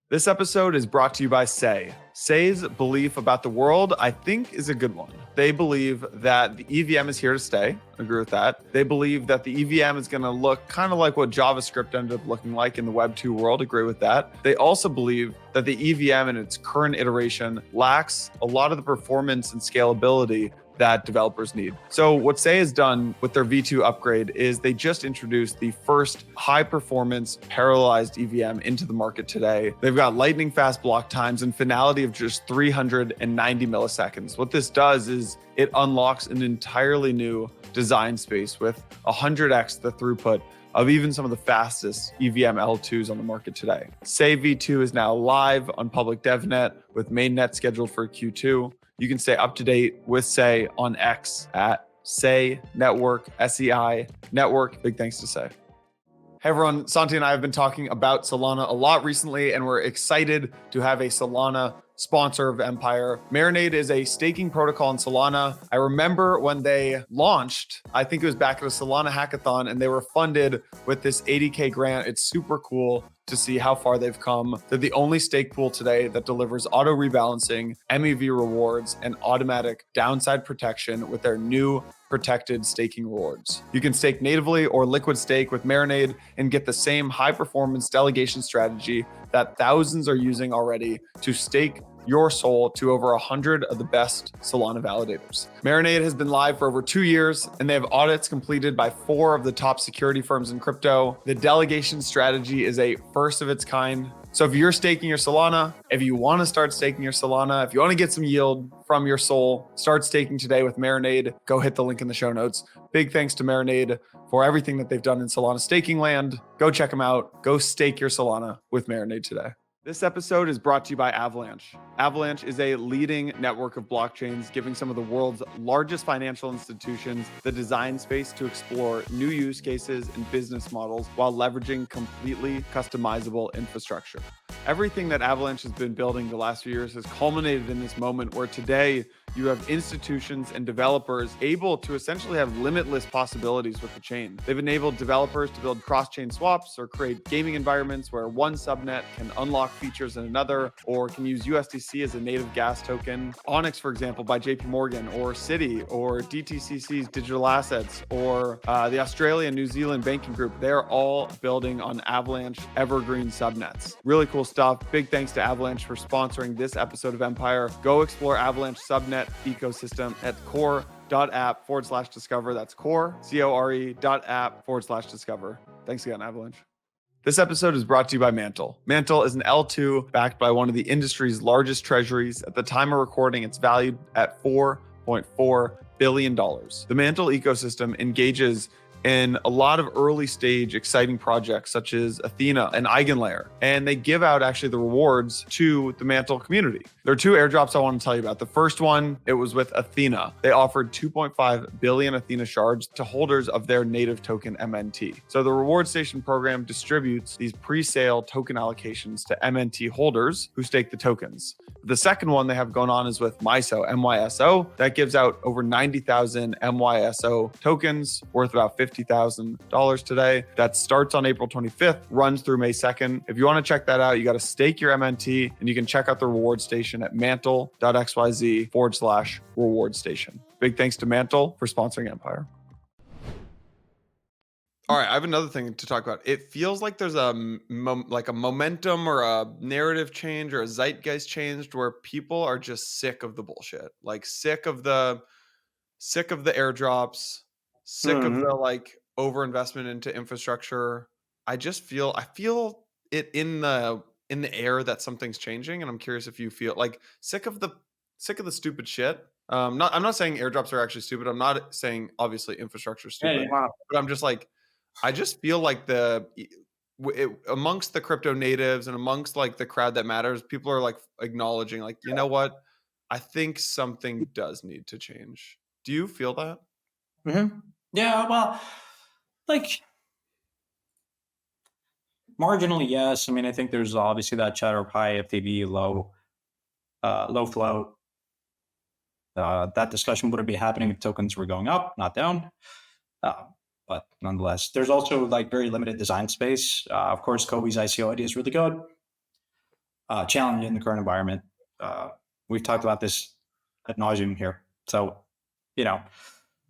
This episode is brought to you by Sei. Sei's belief about the world, I think, is a good one. They believe that the EVM is here to stay. I agree with that. They believe that the EVM is going to look kind of like what JavaScript ended up looking like in the Web 2 world. Agree with that. They also believe that the EVM in its current iteration lacks a lot of the performance and scalability that developers need. So what Sei has done with their V2 upgrade is they just introduced the first high performance parallelized EVM into the market today. They've got lightning fast block times and finality of just 390 milliseconds. What this does is it unlocks an entirely new design space with 100x the throughput of even some of the fastest EVM L2s on the market today. Sei V2 is now live on public DevNet with mainnet scheduled for Q2. You can stay up to date with Sei on X at Sei Network, SEI Network. Big thanks to Sei. Hey everyone, Santi and I have been talking about Solana a lot recently, and we're excited to have a Solana sponsor of Empire. Marinade is a staking protocol in Solana. I remember when they launched, I think it was back at a Solana hackathon, and they were funded with this 80K grant. It's super cool to see how far they've come. They're the only stake pool today that delivers auto rebalancing, MEV rewards, and automatic downside protection with their new protected staking rewards. You can stake natively or liquid stake with Marinade and get the same high performance delegation strategy that thousands are using already to stake your soul to over 100 of the best Solana validators. Marinade has been live for over 2 years, and they have audits completed by 4 of the top security firms in crypto. The delegation strategy is a first of its kind. So if you're staking your Solana, if you want to start staking your Solana, if you want to get some yield from your soul, start staking today with Marinade. Go hit the link in the show notes. Big thanks to Marinade for everything that they've done in Solana staking land. Go check them out. Go stake your Solana with Marinade today. This episode is brought to you by Avalanche. Avalanche is a leading network of blockchains, giving some of the world's largest financial institutions the design space to explore new use cases and business models while leveraging completely customizable infrastructure. Everything that Avalanche has been building the last few years has culminated in this moment where today you have institutions and developers able to essentially have limitless possibilities with the chain. They've enabled developers to build cross-chain swaps or create gaming environments where one subnet can unlock features in another, or can use USDC as a native gas token. Onyx, for example, by JP Morgan, or Citi, or DTCC's digital assets, or the Australia New Zealand banking group, they're all building on Avalanche evergreen subnets. Really cool stuff. Big thanks to Avalanche for sponsoring this episode of Empire. Go explore Avalanche subnet ecosystem at core.app/discover. That's core, core.app/discover. Thanks again, Avalanche. This episode is brought to you by Mantle. Mantle is an L2 backed by one of the industry's largest treasuries. At the time of recording, it's valued at $4.4 billion. The Mantle ecosystem engages in a lot of early stage exciting projects such as Athena and Eigenlayer. And they give out actually the rewards to the Mantle community. There are 2 airdrops I want to tell you about. The first one, it was with Athena. They offered 2.5 billion Athena shards to holders of their native token MNT. So the reward station program distributes these pre-sale token allocations to MNT holders who stake the tokens. The second one they have going on is with MISO, MYSO. That gives out over 90,000 MYSO tokens worth about $50,000 today. That starts on April 25th, runs through May 2nd. If you want to check that out, you got to stake your MNT, and you can check out the reward station at mantle.xyz/reward station. Big thanks to Mantle for sponsoring Empire. All right, I have another thing to talk about. It feels like there's a momentum or a narrative change or a zeitgeist change where people are just sick of the bullshit, like sick of the airdrops, sick of the like overinvestment into infrastructure. I feel it in the air that something's changing, and I'm curious if you feel like sick of the stupid shit. I'm not saying airdrops are actually stupid. I'm not saying obviously infrastructure is stupid, but I'm just like, I just feel like amongst the crypto natives and amongst like the crowd that matters, people are like acknowledging like, you know what? I think something does need to change. Do you feel that? Mm-hmm. Yeah, well, like marginally, yes. I mean, I think there's obviously that chatter of high FTV, low flow. That discussion wouldn't be happening if tokens were going up, not down. But nonetheless, there's also like very limited design space. Of course, Kobe's ICO idea is really good. Challenging in the current environment. We've talked about this ad nauseum here. So, you know,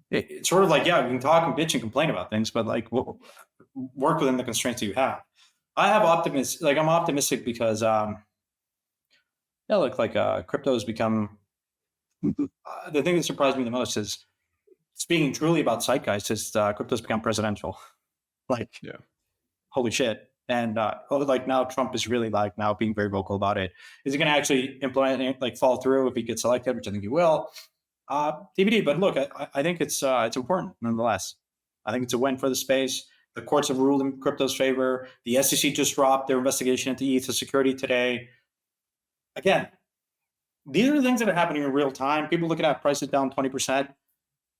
it's sort of like, yeah, we can talk and bitch and complain about things, but like work within the constraints that you have. I'm optimistic because, crypto has become The thing that surprised me the most is, speaking truly about zeitgeist, is crypto's become presidential. Like, Yeah. holy shit. And like now Trump is really like now being very vocal about it. Is he going to actually implement it, like follow through if he gets elected, which I think he will? TBD. But look, I think it's important nonetheless. I think it's a win for the space. The courts have ruled in crypto's favor. The SEC just dropped their investigation into ETH security today. Again, these are the things that are happening in real time. People looking at prices down 20%,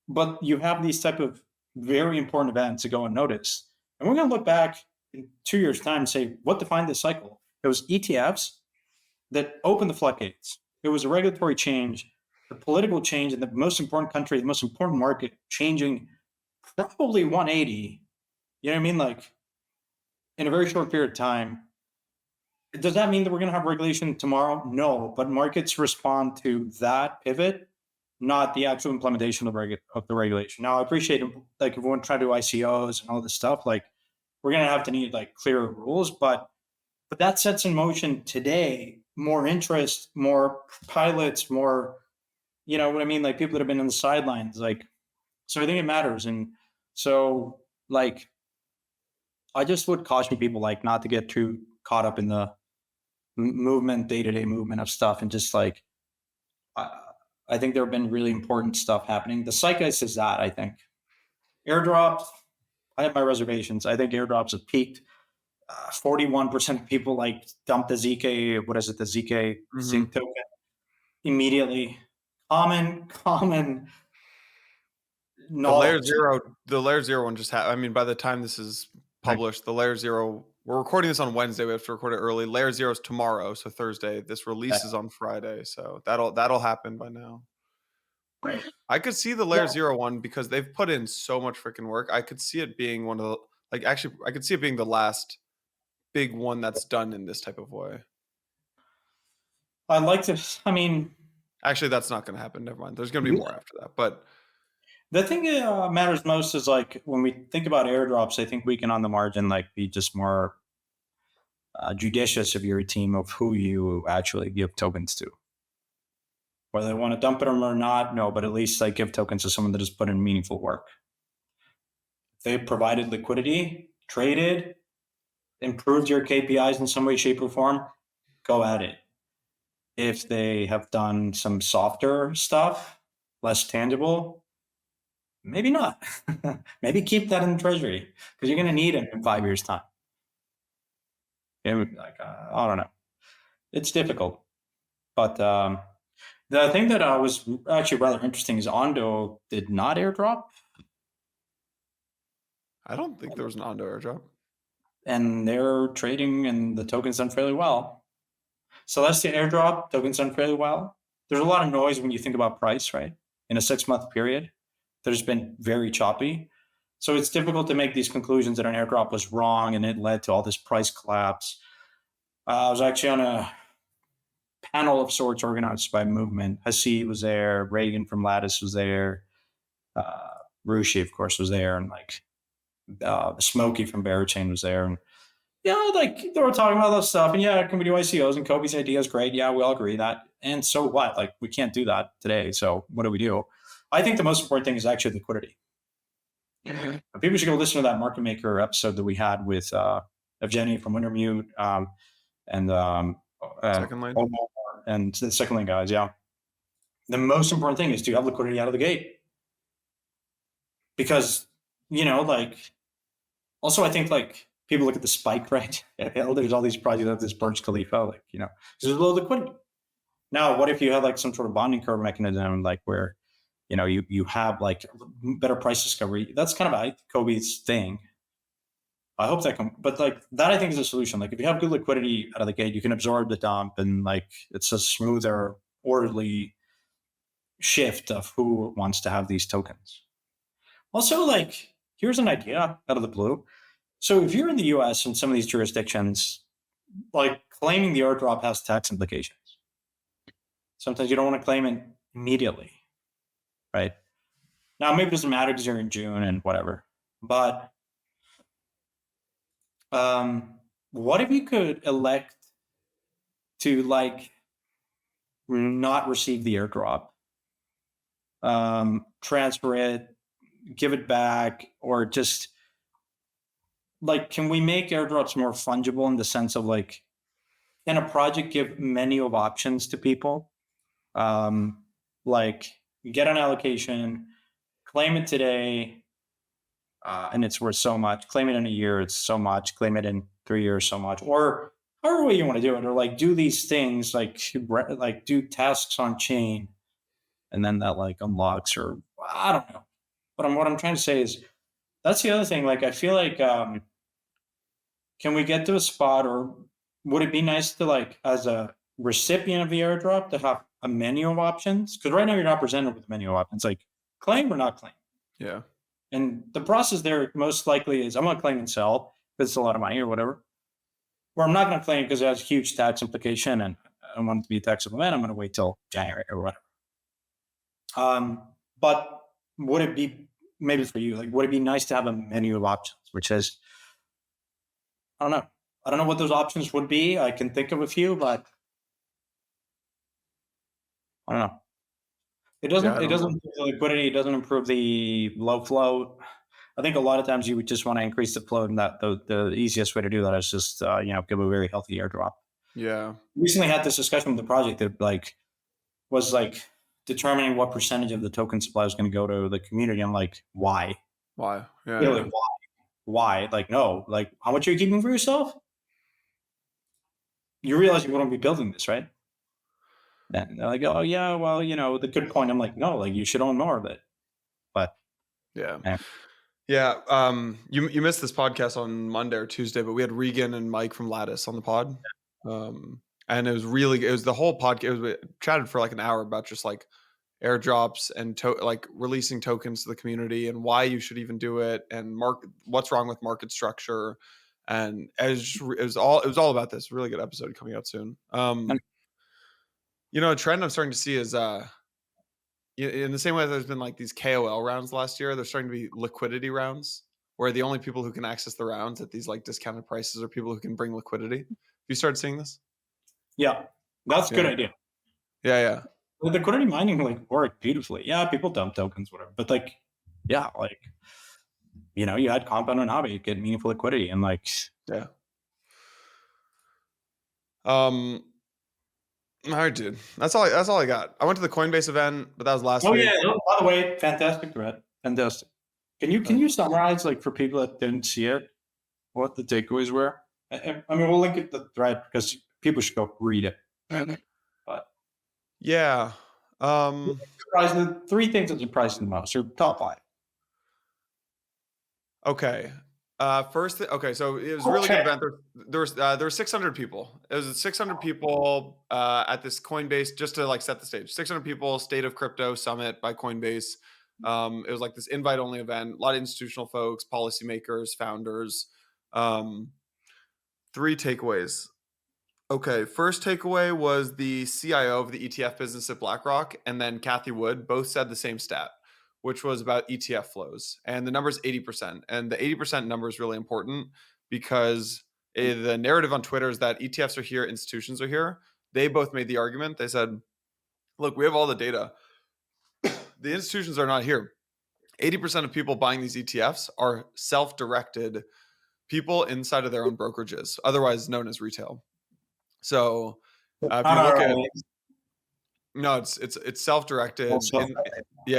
but you have these type of very important events that go unnoticed. And we're going to look back in 2 years' time and say, what defined this cycle? It was ETFs that opened the floodgates. It was a regulatory change, the political change in the most important country, the most important market changing probably 180. You know what I mean? Like in a very short period of time. Does that mean that we're going to have regulation tomorrow? No, but markets respond to that pivot, not the actual implementation of the regulation. Now, I appreciate like if we want to try to do ICOs and all this stuff, like we're going to have to need like clearer rules, but that sets in motion today more interest, more pilots, more, you know what I mean, like people that have been on the sidelines, like so I think it matters, and so like I just would caution people like not to get too caught up in the movement, day-to-day movement of stuff, and just like I, I think there have been really important stuff happening. The zeitgeist is that, I think. Airdrops, I have my reservations. I think airdrops have peaked. 41% of people like dumped the ZK, what is it, the ZK Zinc token immediately. Common knowledge. The layer zero one just happened. I mean, by the time this is published, the layer zero, we're recording this on Wednesday. We have to record it early. Layer zero is tomorrow, so Thursday. This releases on Friday, so that'll happen by now. Right. I could see the layer zero one because they've put in so much freaking work. I could see it being one of the I could see it being the last big one that's done in this type of way. I'd like to. I mean, actually, that's not going to happen. Never mind. There's going to be more after that, but. The thing that matters most is like when we think about airdrops, I think we can on the margin like be just more judicious of your team of who you actually give tokens to. Whether they want to dump it or not, no, but at least like give tokens to someone that has put in meaningful work. If they provided liquidity, traded, improved your KPIs in some way, shape, or form, go at it. If they have done some softer stuff, less tangible, maybe not. Maybe keep that in the treasury because you're going to need it in 5 years' time. Like, I don't know. It's difficult. But the thing that was actually rather interesting is Ondo did not airdrop. I don't think there was an Ondo airdrop. And they're trading and the token's done fairly well. Celestia airdrop, token's done fairly well. There's a lot of noise when you think about price, right? In a 6-month period, there's been very choppy. So it's difficult to make these conclusions that an airdrop was wrong and it led to all this price collapse. I was actually on a panel of sorts organized by Movement. Hasid was there, Reagan from Lattice was there, Rushi, of course, was there, and like Smokey from Barachain was there. And yeah, like they were talking about that stuff. And yeah, can we do ICOs? And Kobe's idea is great. Yeah, we all agree that. And so what? Like we can't do that today. So what do? I think the most important thing is actually liquidity. Mm-hmm. People should go listen to that Market Maker episode that we had with Evgeny from Wintermute and Second Lane. And the Second Lane guys. Yeah. The most important thing is to have liquidity out of the gate. Because, you know, like, also I think like people look at the spike, right? There's all these projects of this Burj Khalifa, like, you know, there's low liquidity. Now, what if you have like some sort of bonding curve mechanism, like where, you know, you have like better price discovery? That's kind of Kobe's thing. I hope that but like that I think is a solution. Like if you have good liquidity out of the gate, you can absorb the dump and like it's a smoother, orderly shift of who wants to have these tokens. Also, like, here's an idea out of the blue. So if you're in the US and some of these jurisdictions, like claiming the airdrop has tax implications. Sometimes you don't want to claim it immediately, right? Now, maybe it doesn't matter because you're in June and whatever. But what if you could elect to like not receive the airdrop transfer it, give it back, or just like, can we make airdrops more fungible in the sense of like, can a project give menu of options to people? Um, like, get an allocation, claim it today, and it's worth so much. Claim it in a year, it's so much. Claim it in 3 years, so much. Or however way you want to do it, or like do these things, like do tasks on chain, and then that like unlocks, or I don't know. But what I'm trying to say is that's the other thing. Like I feel like can we get to a spot, or would it be nice to like as a recipient of the airdrop to have a menu of options? Because right now you're not presented with a menu of options, like claim or not claim. Yeah. And the process there most likely is I'm going to claim and sell because it's a lot of money or whatever. Or I'm not going to claim because it has huge tax implication and I don't want it to be a taxable event. I'm going to wait till January or whatever. But would it be maybe for you, like, would it be nice to have a menu of options, which is, I don't know. I don't know what those options would be. I can think of a few, but I don't know. It doesn't. Yeah, I It don't doesn't know. improve the liquidity. It doesn't improve the low flow. I think a lot of times you would just want to increase the flow, and that the easiest way to do that is just give a very healthy airdrop. Yeah. Recently had this discussion with the project that like was like determining what percentage of the token supply is going to go to the community. I'm like, why? Why? Yeah. You know, Yeah. like why? Like no, like how much are you keeping for yourself? You realize you wouldn't be building this, right? And they're like, oh yeah, well, the good point. I'm like, no, like you should own more of it. But Yeah. eh, Yeah. You missed this podcast on Monday or Tuesday, but we had Regan and Mike from Lattice on the pod. And it was the whole podcast. We chatted for like an hour about just like airdrops and like releasing tokens to the community and why you should even do it and what's wrong with market structure. And it was all about this. Really good episode coming out soon. and A trend I'm starting to see is in the same way that there's been like these KOL rounds last year, there's starting to be liquidity rounds where the only people who can access the rounds at these like discounted prices are people who can bring liquidity. Have you started seeing this? yeah, that's a good Yeah. idea. Yeah. The liquidity mining like worked beautifully. Yeah, people dump tokens, whatever. But like, yeah, like you had compound and hobby, get meaningful liquidity, and like, Yeah. All right, dude. That's all I got. I went to the Coinbase event, but that was last oh week. yeah. By the way, fantastic thread, fantastic. Can you summarize like for people that didn't see it, what the takeaways were? I mean, we'll link it to the thread because people should go read it. But Yeah. the three things that surprised you the most, or top five. Okay. Okay, so it was a really good event. There were 600 people. It was 600 people at this Coinbase, just to like set the stage. 600 people, State of Crypto Summit by Coinbase. It was like this invite-only event. A lot of institutional folks, policymakers, founders. Three takeaways. Okay, first takeaway was the CIO of the ETF business at BlackRock, and then Kathy Wood both said the same stat, which was about ETF flows. And the number is 80%. And the 80% number is really important because the narrative on Twitter is that ETFs are here, institutions are here. They both made the argument. They said, look, we have all the data. The institutions are not here. 80% of people buying these ETFs are self-directed people inside of their own brokerages, otherwise known as retail. So if you look at no, it's self-directed.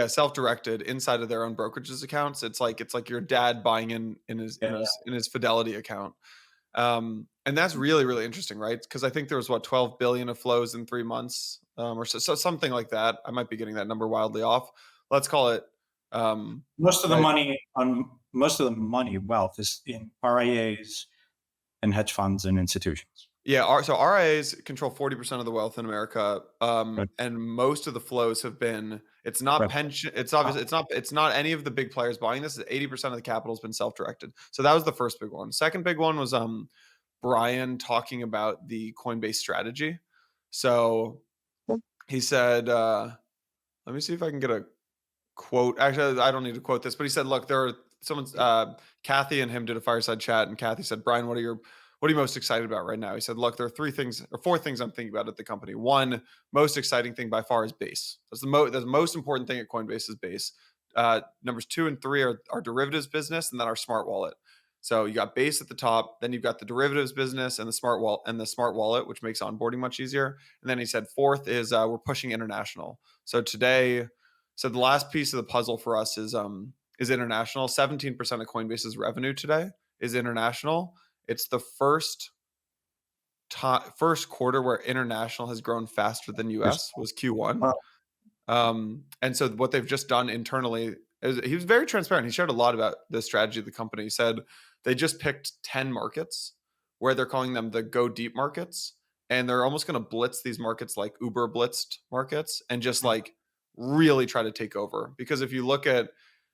Self-directed inside of their own brokerages accounts. It's like your dad buying in his Fidelity account. And that's really, really interesting, right? Because I think there was 12 billion of flows in 3 months, or so something like that. I might be getting that number wildly off. Let's call it Most of the money wealth is in RIAs and hedge funds and institutions. Yeah, so RIAs control 40% of the wealth in America, Right. and most of the flows have been. It's not Right. pension. It's obviously it's not any of the big players buying this. 80% of the capital has been self-directed. So that was the first big one. Second big one was Brian talking about the Coinbase strategy. So he said, let me see if I can get a quote. Actually, I don't need to quote this, but he said, look, Kathy and him did a fireside chat, and Kathy said, Brian, what are what are you most excited about right now? He said, look, there are 4 things I'm thinking about at the company. One, most exciting thing by far is base. That's the most important thing at Coinbase is base. Numbers 2 and 3 are our derivatives business and then our smart wallet. So you got base at the top, then you've got the derivatives business and the smart wallet, which makes onboarding much easier. And then he said, fourth is we're pushing international. So today, the last piece of the puzzle for us is international. 17% of Coinbase's revenue today is international. It's the first quarter where international has grown faster than US was Q1. And so what they've just done internally is he was very transparent. He shared a lot about the strategy of the company. He said they just picked 10 markets where they're calling them the go deep markets. And they're almost going to blitz these markets like Uber blitzed markets and just like really try to take over. Because if you look at,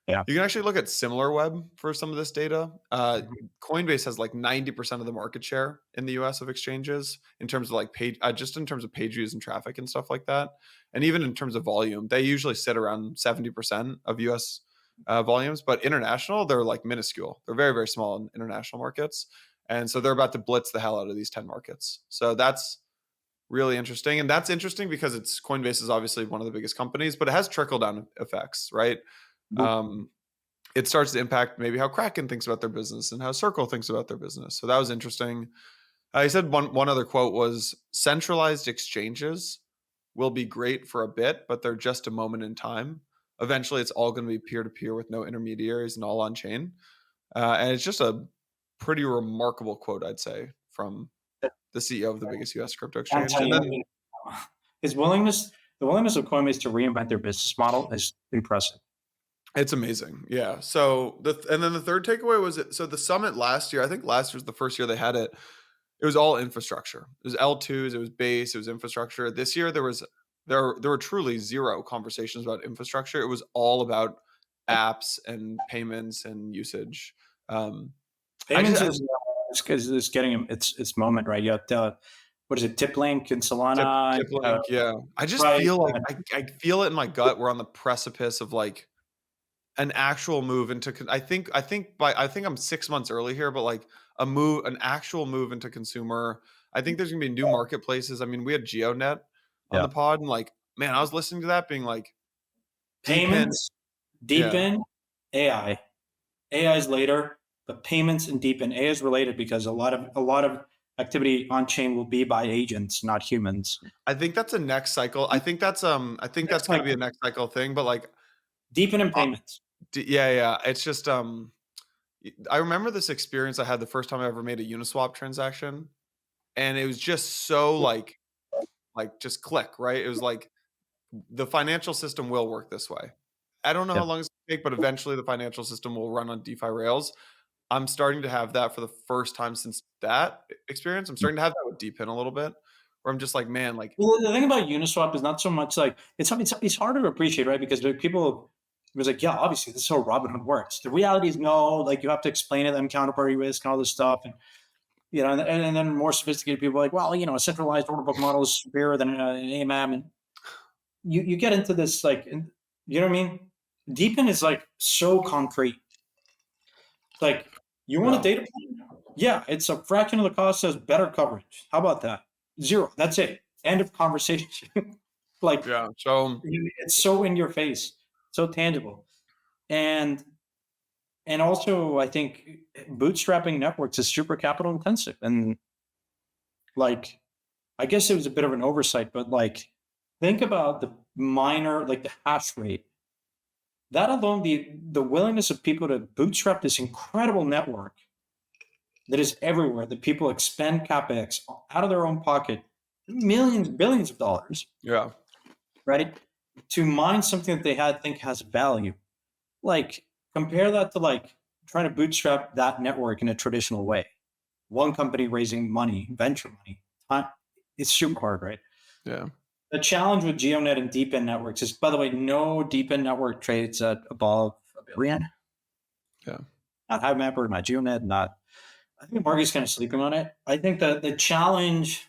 you can actually look at SimilarWeb for some of this data. Coinbase has like 90% of the market share in the US of exchanges in terms of like just in terms of page views and traffic and stuff like that. And even in terms of volume, they usually sit around 70% of US volumes, but international, they're like minuscule. They're very, very small in international markets. And so they're about to blitz the hell out of these 10 markets. So that's really interesting. And that's interesting because Coinbase is obviously one of the biggest companies, but it has trickle down effects, right? It starts to impact maybe how Kraken thinks about their business and how Circle thinks about their business. So that was interesting. He said one other quote was, centralized exchanges will be great for a bit, but they're just a moment in time. Eventually, it's all going to be peer-to-peer with no intermediaries and all on chain. And it's just a pretty remarkable quote, I'd say, from the CEO of the biggest US crypto exchange. And then the willingness of Coinbase to reinvent their business model is impressive. It's amazing. Yeah. So and then the third takeaway was so the summit last year, I think last year was the first year they had it. It was all infrastructure. It was L2s, it was base, it was infrastructure. This year there were truly zero conversations about infrastructure. It was all about apps and payments and usage. Payments is getting its moment, right? You have what is it, TipLink and Solana? TipLink, yeah. I just feel like I feel it in my gut. We're on the precipice of like an actual move into. I think I'm 6 months early here, but like an actual move into consumer. I think there's gonna be new marketplaces. I mean, we had GeoNet on the pod, and like, man, I was listening to that, being like, payments, deepen, AI. AI is later, but payments and deepen. AI is related because a lot of activity on chain will be by agents, not humans. I think that's a next cycle. I think that's going to be a next cycle thing. But like, deepen in payments. Yeah. It's just I remember this experience I had the first time I ever made a Uniswap transaction, and it was just so like just click, right? It was like the financial system will work this way. I don't know how long it's going to take, but eventually the financial system will run on DeFi rails. I'm starting to have that for the first time since that experience. I'm starting to have that with Deepin a little bit, where I'm just like, man, like. Well, the thing about Uniswap is not so much like it's harder to appreciate, right? Because people was like, yeah, obviously this is how Robinhood works. The reality is no, like you have to explain to them counterparty risk and all this stuff, and you know, and then more sophisticated people are like, well, you know, a centralized order book model is superior than an AMM, and you get into this like, you know what I mean? Deepin is like so concrete. Like, you want a data point? Yeah, it's a fraction of the cost, says better coverage. How about that? 0. That's it. End of conversation. Like, so it's so in your face, so tangible. And also, I think bootstrapping networks is super capital intensive. And like, I guess it was a bit of an oversight, but like, think about the miner, like the hash rate. That alone, the willingness of people to bootstrap this incredible network that is everywhere, that people expend CapEx out of their own pocket, millions, billions of dollars. Yeah. Right? To mine something that they think has value. Like, compare that to like trying to bootstrap that network in a traditional way. One company raising money, venture money. It's super hard, right? Yeah. The challenge with GeoNet and Deepin networks is, by the way, no Deepin network trades at above $1 billion. Yeah. Not HiveMapper, not GeoNet, not. I think the market's kind of sleeping on it. I think that the challenge,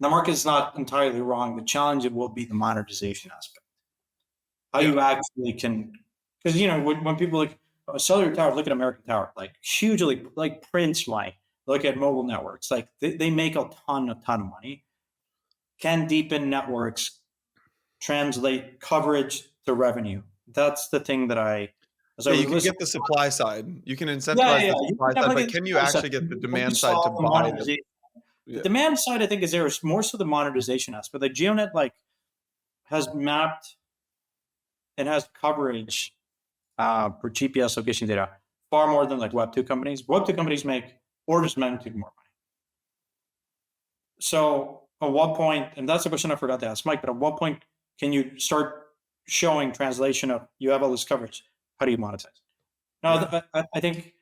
the market's not entirely wrong. The challenge will be the monetization aspect. How you actually can, because you know when people like cellular tower, look at American Tower, like hugely like Prince, like look at mobile networks. Like they make a ton of money. Can deepen networks translate coverage to revenue? That's the thing that as I Yeah, was you can listening. get the supply side. You can Yeah, incentivize yeah, the you supply can side, definitely but get can the you supply side. actually get the When you demand side to solve the buy the? monetization, the Yeah. demand side, I think, is there is more so the monetization aspect. Like GeoNet, like has mapped and has coverage for GPS location data far more than like Web2 companies. Web2 companies make orders of magnitude more money. So at what point, and that's a question I forgot to ask Mike, but at what point can you start showing translation of you have all this coverage? How do you monetize? Now, Yeah. I think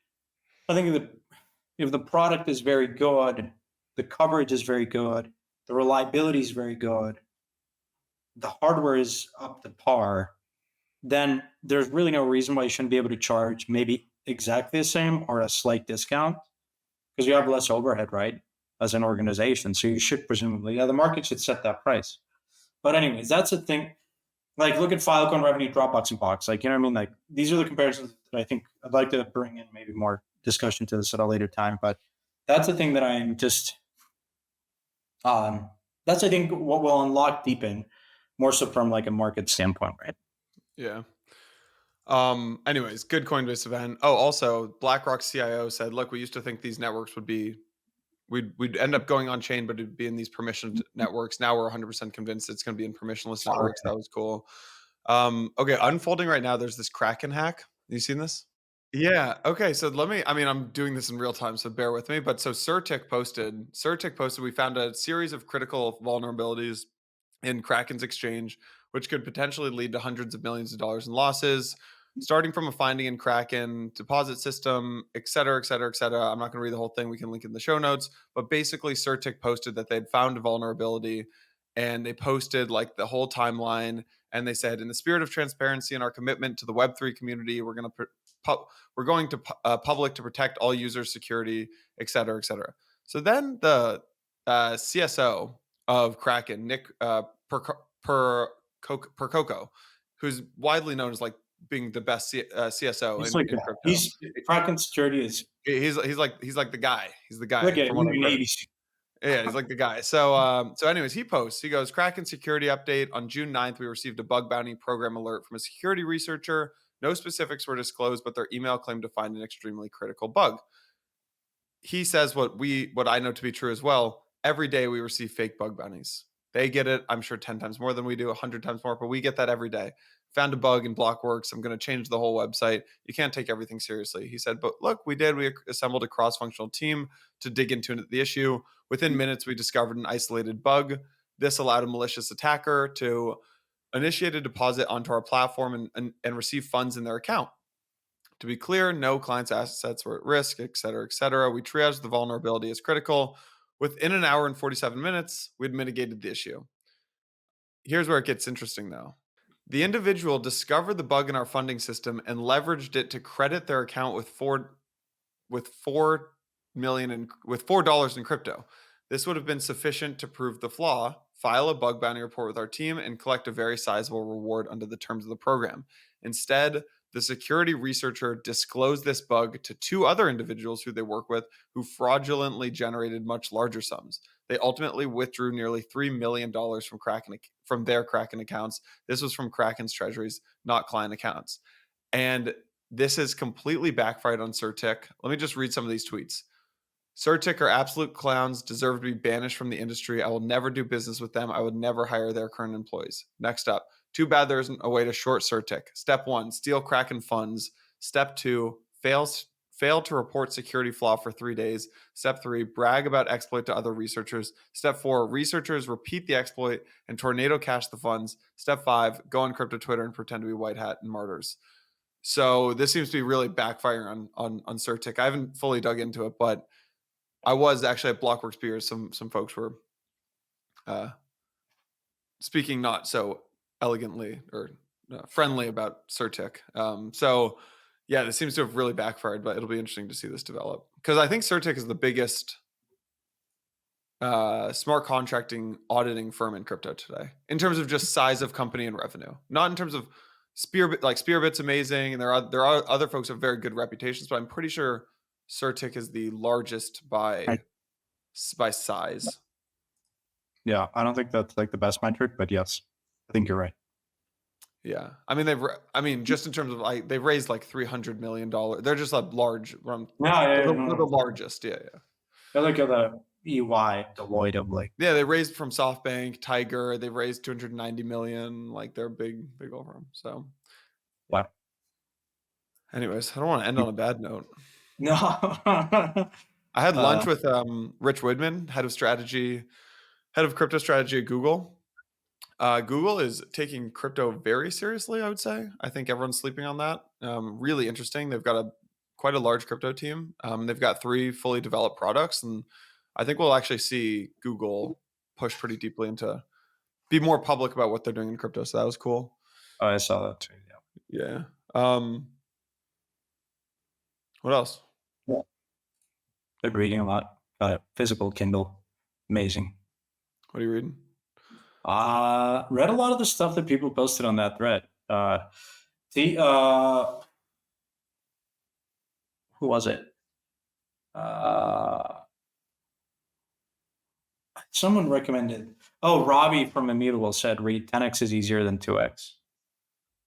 that if the product is very good, the coverage is very good, the reliability is very good, the hardware is up to par, then there's really no reason why you shouldn't be able to charge maybe exactly the same or a slight discount because you have less overhead, right? As an organization. So you should presumably, the market should set that price. But anyways, that's the thing. Like look at Filecoin revenue, Dropbox and Box. Like, you know what I mean? Like these are the comparisons that I think I'd like to bring in maybe more discussion to this at a later time. But that's the thing that I'm just that's I think what will unlock deepen more so from like a market standpoint, right? Yeah. Anyways, good Coinbase event. Oh, also BlackRock CIO said, look, we used to think these networks would be we'd end up going on chain, but it'd be in these permissioned networks. Now we're 100% convinced it's going to be in permissionless networks. That was cool. Okay, unfolding right now, there's this Kraken hack. You seen this? Yeah. Okay. So I'm doing this in real time, so bear with me. But so Certic posted, we found a series of critical vulnerabilities in Kraken's exchange, which could potentially lead to hundreds of millions of dollars in losses, starting from a finding in Kraken, deposit system, et cetera, et cetera, et cetera. I'm not going to read the whole thing. We can link in the show notes. But basically, Certic posted that they'd found a vulnerability and they posted like the whole timeline. And they said, in the spirit of transparency and our commitment to the Web3 community, we're going to public to protect all users' security, et cetera, et cetera. So then the CSO of Kraken, Nick Percoco, who's widely known as like being the best CSO He's in like crypto. he's Kraken security is He's like the guy. He's the guy like a from what I've heard. Navy. Yeah, he's like the guy. So anyways, he posts. He goes, Kraken security update. On June 9th, we received a bug bounty program alert from a security researcher. No specifics were disclosed, but their email claimed to find an extremely critical bug. He says what I know to be true as well. Every day we receive fake bug bounties. They get it, I'm sure, 10 times more than we do, 100 times more, but we get that every day. Found a bug in Blockworks. I'm going to change the whole website. You can't take everything seriously. He said, but look, we assembled a cross-functional team to dig into the issue. Within minutes, we discovered an isolated bug. This allowed a malicious attacker to initiate a deposit onto our platform and receive funds in their account. To be clear, no client's assets were at risk, et cetera, et cetera. We triaged the vulnerability as critical. Within an hour and 47 minutes, we'd mitigated the issue. Here's where it gets interesting, though. The individual discovered the bug in our funding system and leveraged it to credit their account with $4 in crypto. This would have been sufficient to prove the flaw, file a bug bounty report with our team, and collect a very sizable reward under the terms of the program. Instead, the security researcher disclosed this bug to two other individuals who they work with who fraudulently generated much larger sums. They ultimately withdrew nearly $3 million from their Kraken accounts. This was from Kraken's treasuries, not client accounts. And this has completely backfired on Certic. Let me just read some of these tweets. Certic are absolute clowns, deserve to be banished from the industry. I will never do business with them. I would never hire their current employees. Next up, too bad there isn't a way to short Certic. Step 1, steal Kraken funds. Step 2, fail to report security flaw for 3 days. Step 3, brag about exploit to other researchers. Step 4, researchers repeat the exploit and tornado cash the funds. Step 5, go on crypto Twitter and pretend to be white hat and martyrs. So this seems to be really backfiring on Certic. I haven't fully dug into it, but I was actually at Blockworks Beers. Some folks were speaking not so elegantly or friendly about Certic. So yeah, this seems to have really backfired, but it'll be interesting to see this develop because I think Certic is the biggest smart contracting auditing firm in crypto today in terms of just size of company and revenue, not in terms of Spearbit. Like Spearbit's amazing, and there are other folks with very good reputations, but I'm pretty sure Certic is the largest by size. Yeah, I don't think that's like the best metric, but yes, I think you're right. Yeah, I mean, just in terms of like they've raised like $300 million. They're just a large. They're the largest. Yeah. They're like the EY Deloitte of like. Yeah, they raised from SoftBank, Tiger. They raised 290 million. Like they're big over them. So, Wow. anyways, I don't want to end on a bad note. No. I had lunch with Rich Widman, head of crypto strategy at Google. Google is taking crypto very seriously, I would say. I think everyone's sleeping on that. Really interesting. They've got quite a large crypto team. They've got 3 fully developed products, and I think we'll actually see Google push pretty deeply into be more public about what they're doing in crypto. So that was cool. Oh, I saw that too. Yeah. What else? Yeah. Been reading a lot. Physical Kindle, amazing. What are you reading? Read a lot of the stuff that people posted on that thread. Who was it? Someone recommended. Oh, Robbie from Immutable said, "Read 10x is easier than 2x."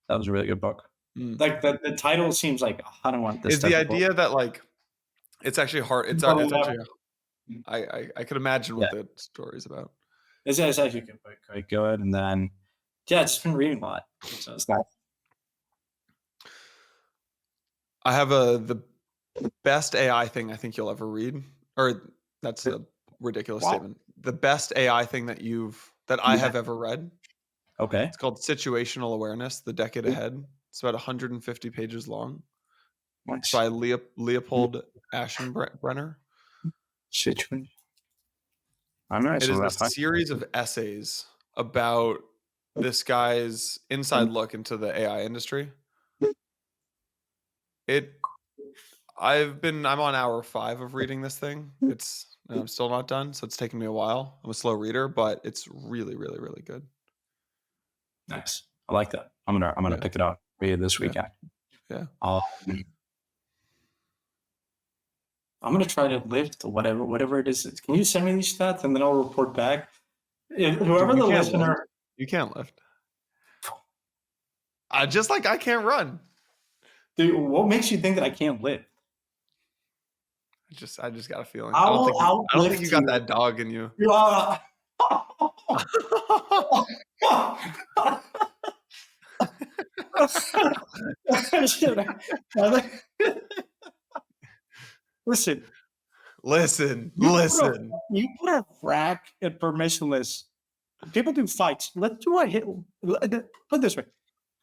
That was a really good book. Like the title seems like I don't want this. Is the idea that like it's actually hard? It's actually. I could imagine what the story is about. It's actually quite good, and then it's been reading a lot. So it's nice. I have the best AI thing I think you'll ever read, or that's a ridiculous statement. The best AI thing that I have ever read. Okay. It's called Situational Awareness: The Decade Ahead. It's about 150 pages long. It's by Leopold Aschenbrenner. Situation. It is a series of essays about this guy's inside look into the AI industry. I'm on hour 5 of reading this thing. I'm still not done, so it's taken me a while. I'm a slow reader, but it's really, really, really good. Nice. I like that. I'm gonna pick it up, read it this weekend. Yeah. I'm gonna try to lift whatever it is. Can you send me these stats and then I'll report back? Whoever the listener, you can't lift. I can't run. Dude, what makes you think that I can't lift? I just got a feeling. I don't think you got that dog in you. Listen. You put a frack at permissionless. People do fights. Let's do a hit. Put it this way.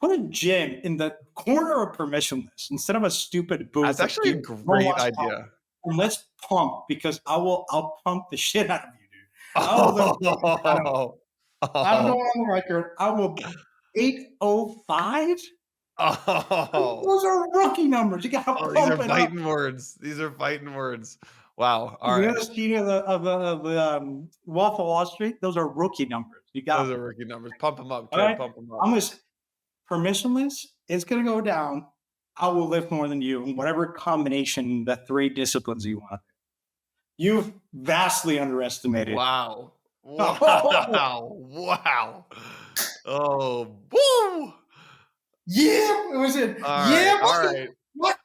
Put a gym in the corner of permissionless instead of a stupid booth. That's actually a great idea. And let's pump, because I'll pump the shit out of you, dude. I'm going on the record. I will 805. Those are rookie numbers. You got to pump these are fighting words. These are fighting words. Wow. All right. The Wolf of Wall Street. Those are rookie numbers. Those are rookie numbers. Pump them up, kid. Right? Pump them up. Permissionless. It's going to go down. I will lift more than you in whatever combination, the 3 disciplines you want. You've vastly underestimated. Wow. Wow. Oh, boo. Yeah. It was it. All yeah. Right. What?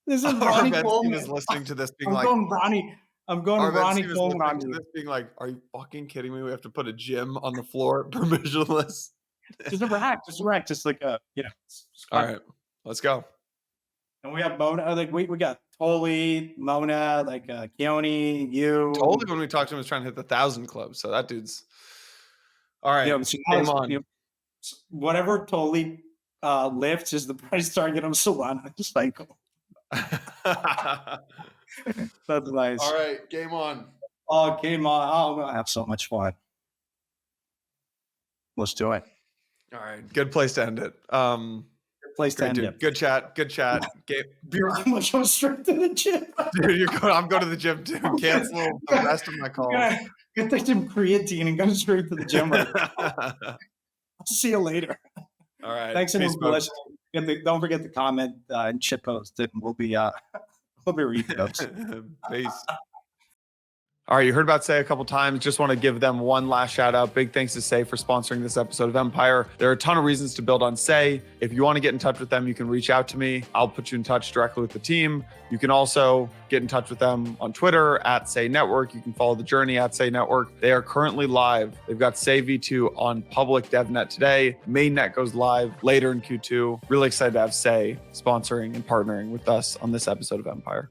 This is Ronnie Coleman. Is listening to this being I'm going Ronnie Coleman on you. This being like, are you fucking kidding me? We have to put a gym on the floor, permissionless. Just a rack. Just like All right, let's go. And we have Mona. Like we got Toli, Mona, like Keone, you. Toli, when we talked to him, was trying to hit the 1,000 club. So that dude's all right. Game on. Whatever Toli lifts is the price target of Solana cycle. That's nice. All right, game on. Oh, game on. Oh, I'm gonna have so much fun. Let's do it. All right, good place to end it. Good chat. I'm gonna go straight to the gym. Dude, I'm going to the gym too. Cancel the rest of my calls. Get some creatine and go straight to the gym. I'll see you later. All right. Thanks, everyone, for listening. Don't forget to comment and shit post, and we'll be Hope you're reading those. Peace. All right, you heard about Sei a couple times. Just want to give them one last shout out. Big thanks to Sei for sponsoring this episode of Empire. There are a ton of reasons to build on Sei. If you want to get in touch with them, you can reach out to me. I'll put you in touch directly with the team. You can also get in touch with them on Twitter at Sei Network. You can follow the journey at Sei Network. They are currently live. They've got Sei V2 on public DevNet today. Mainnet goes live later in Q2. Really excited to have Sei sponsoring and partnering with us on this episode of Empire.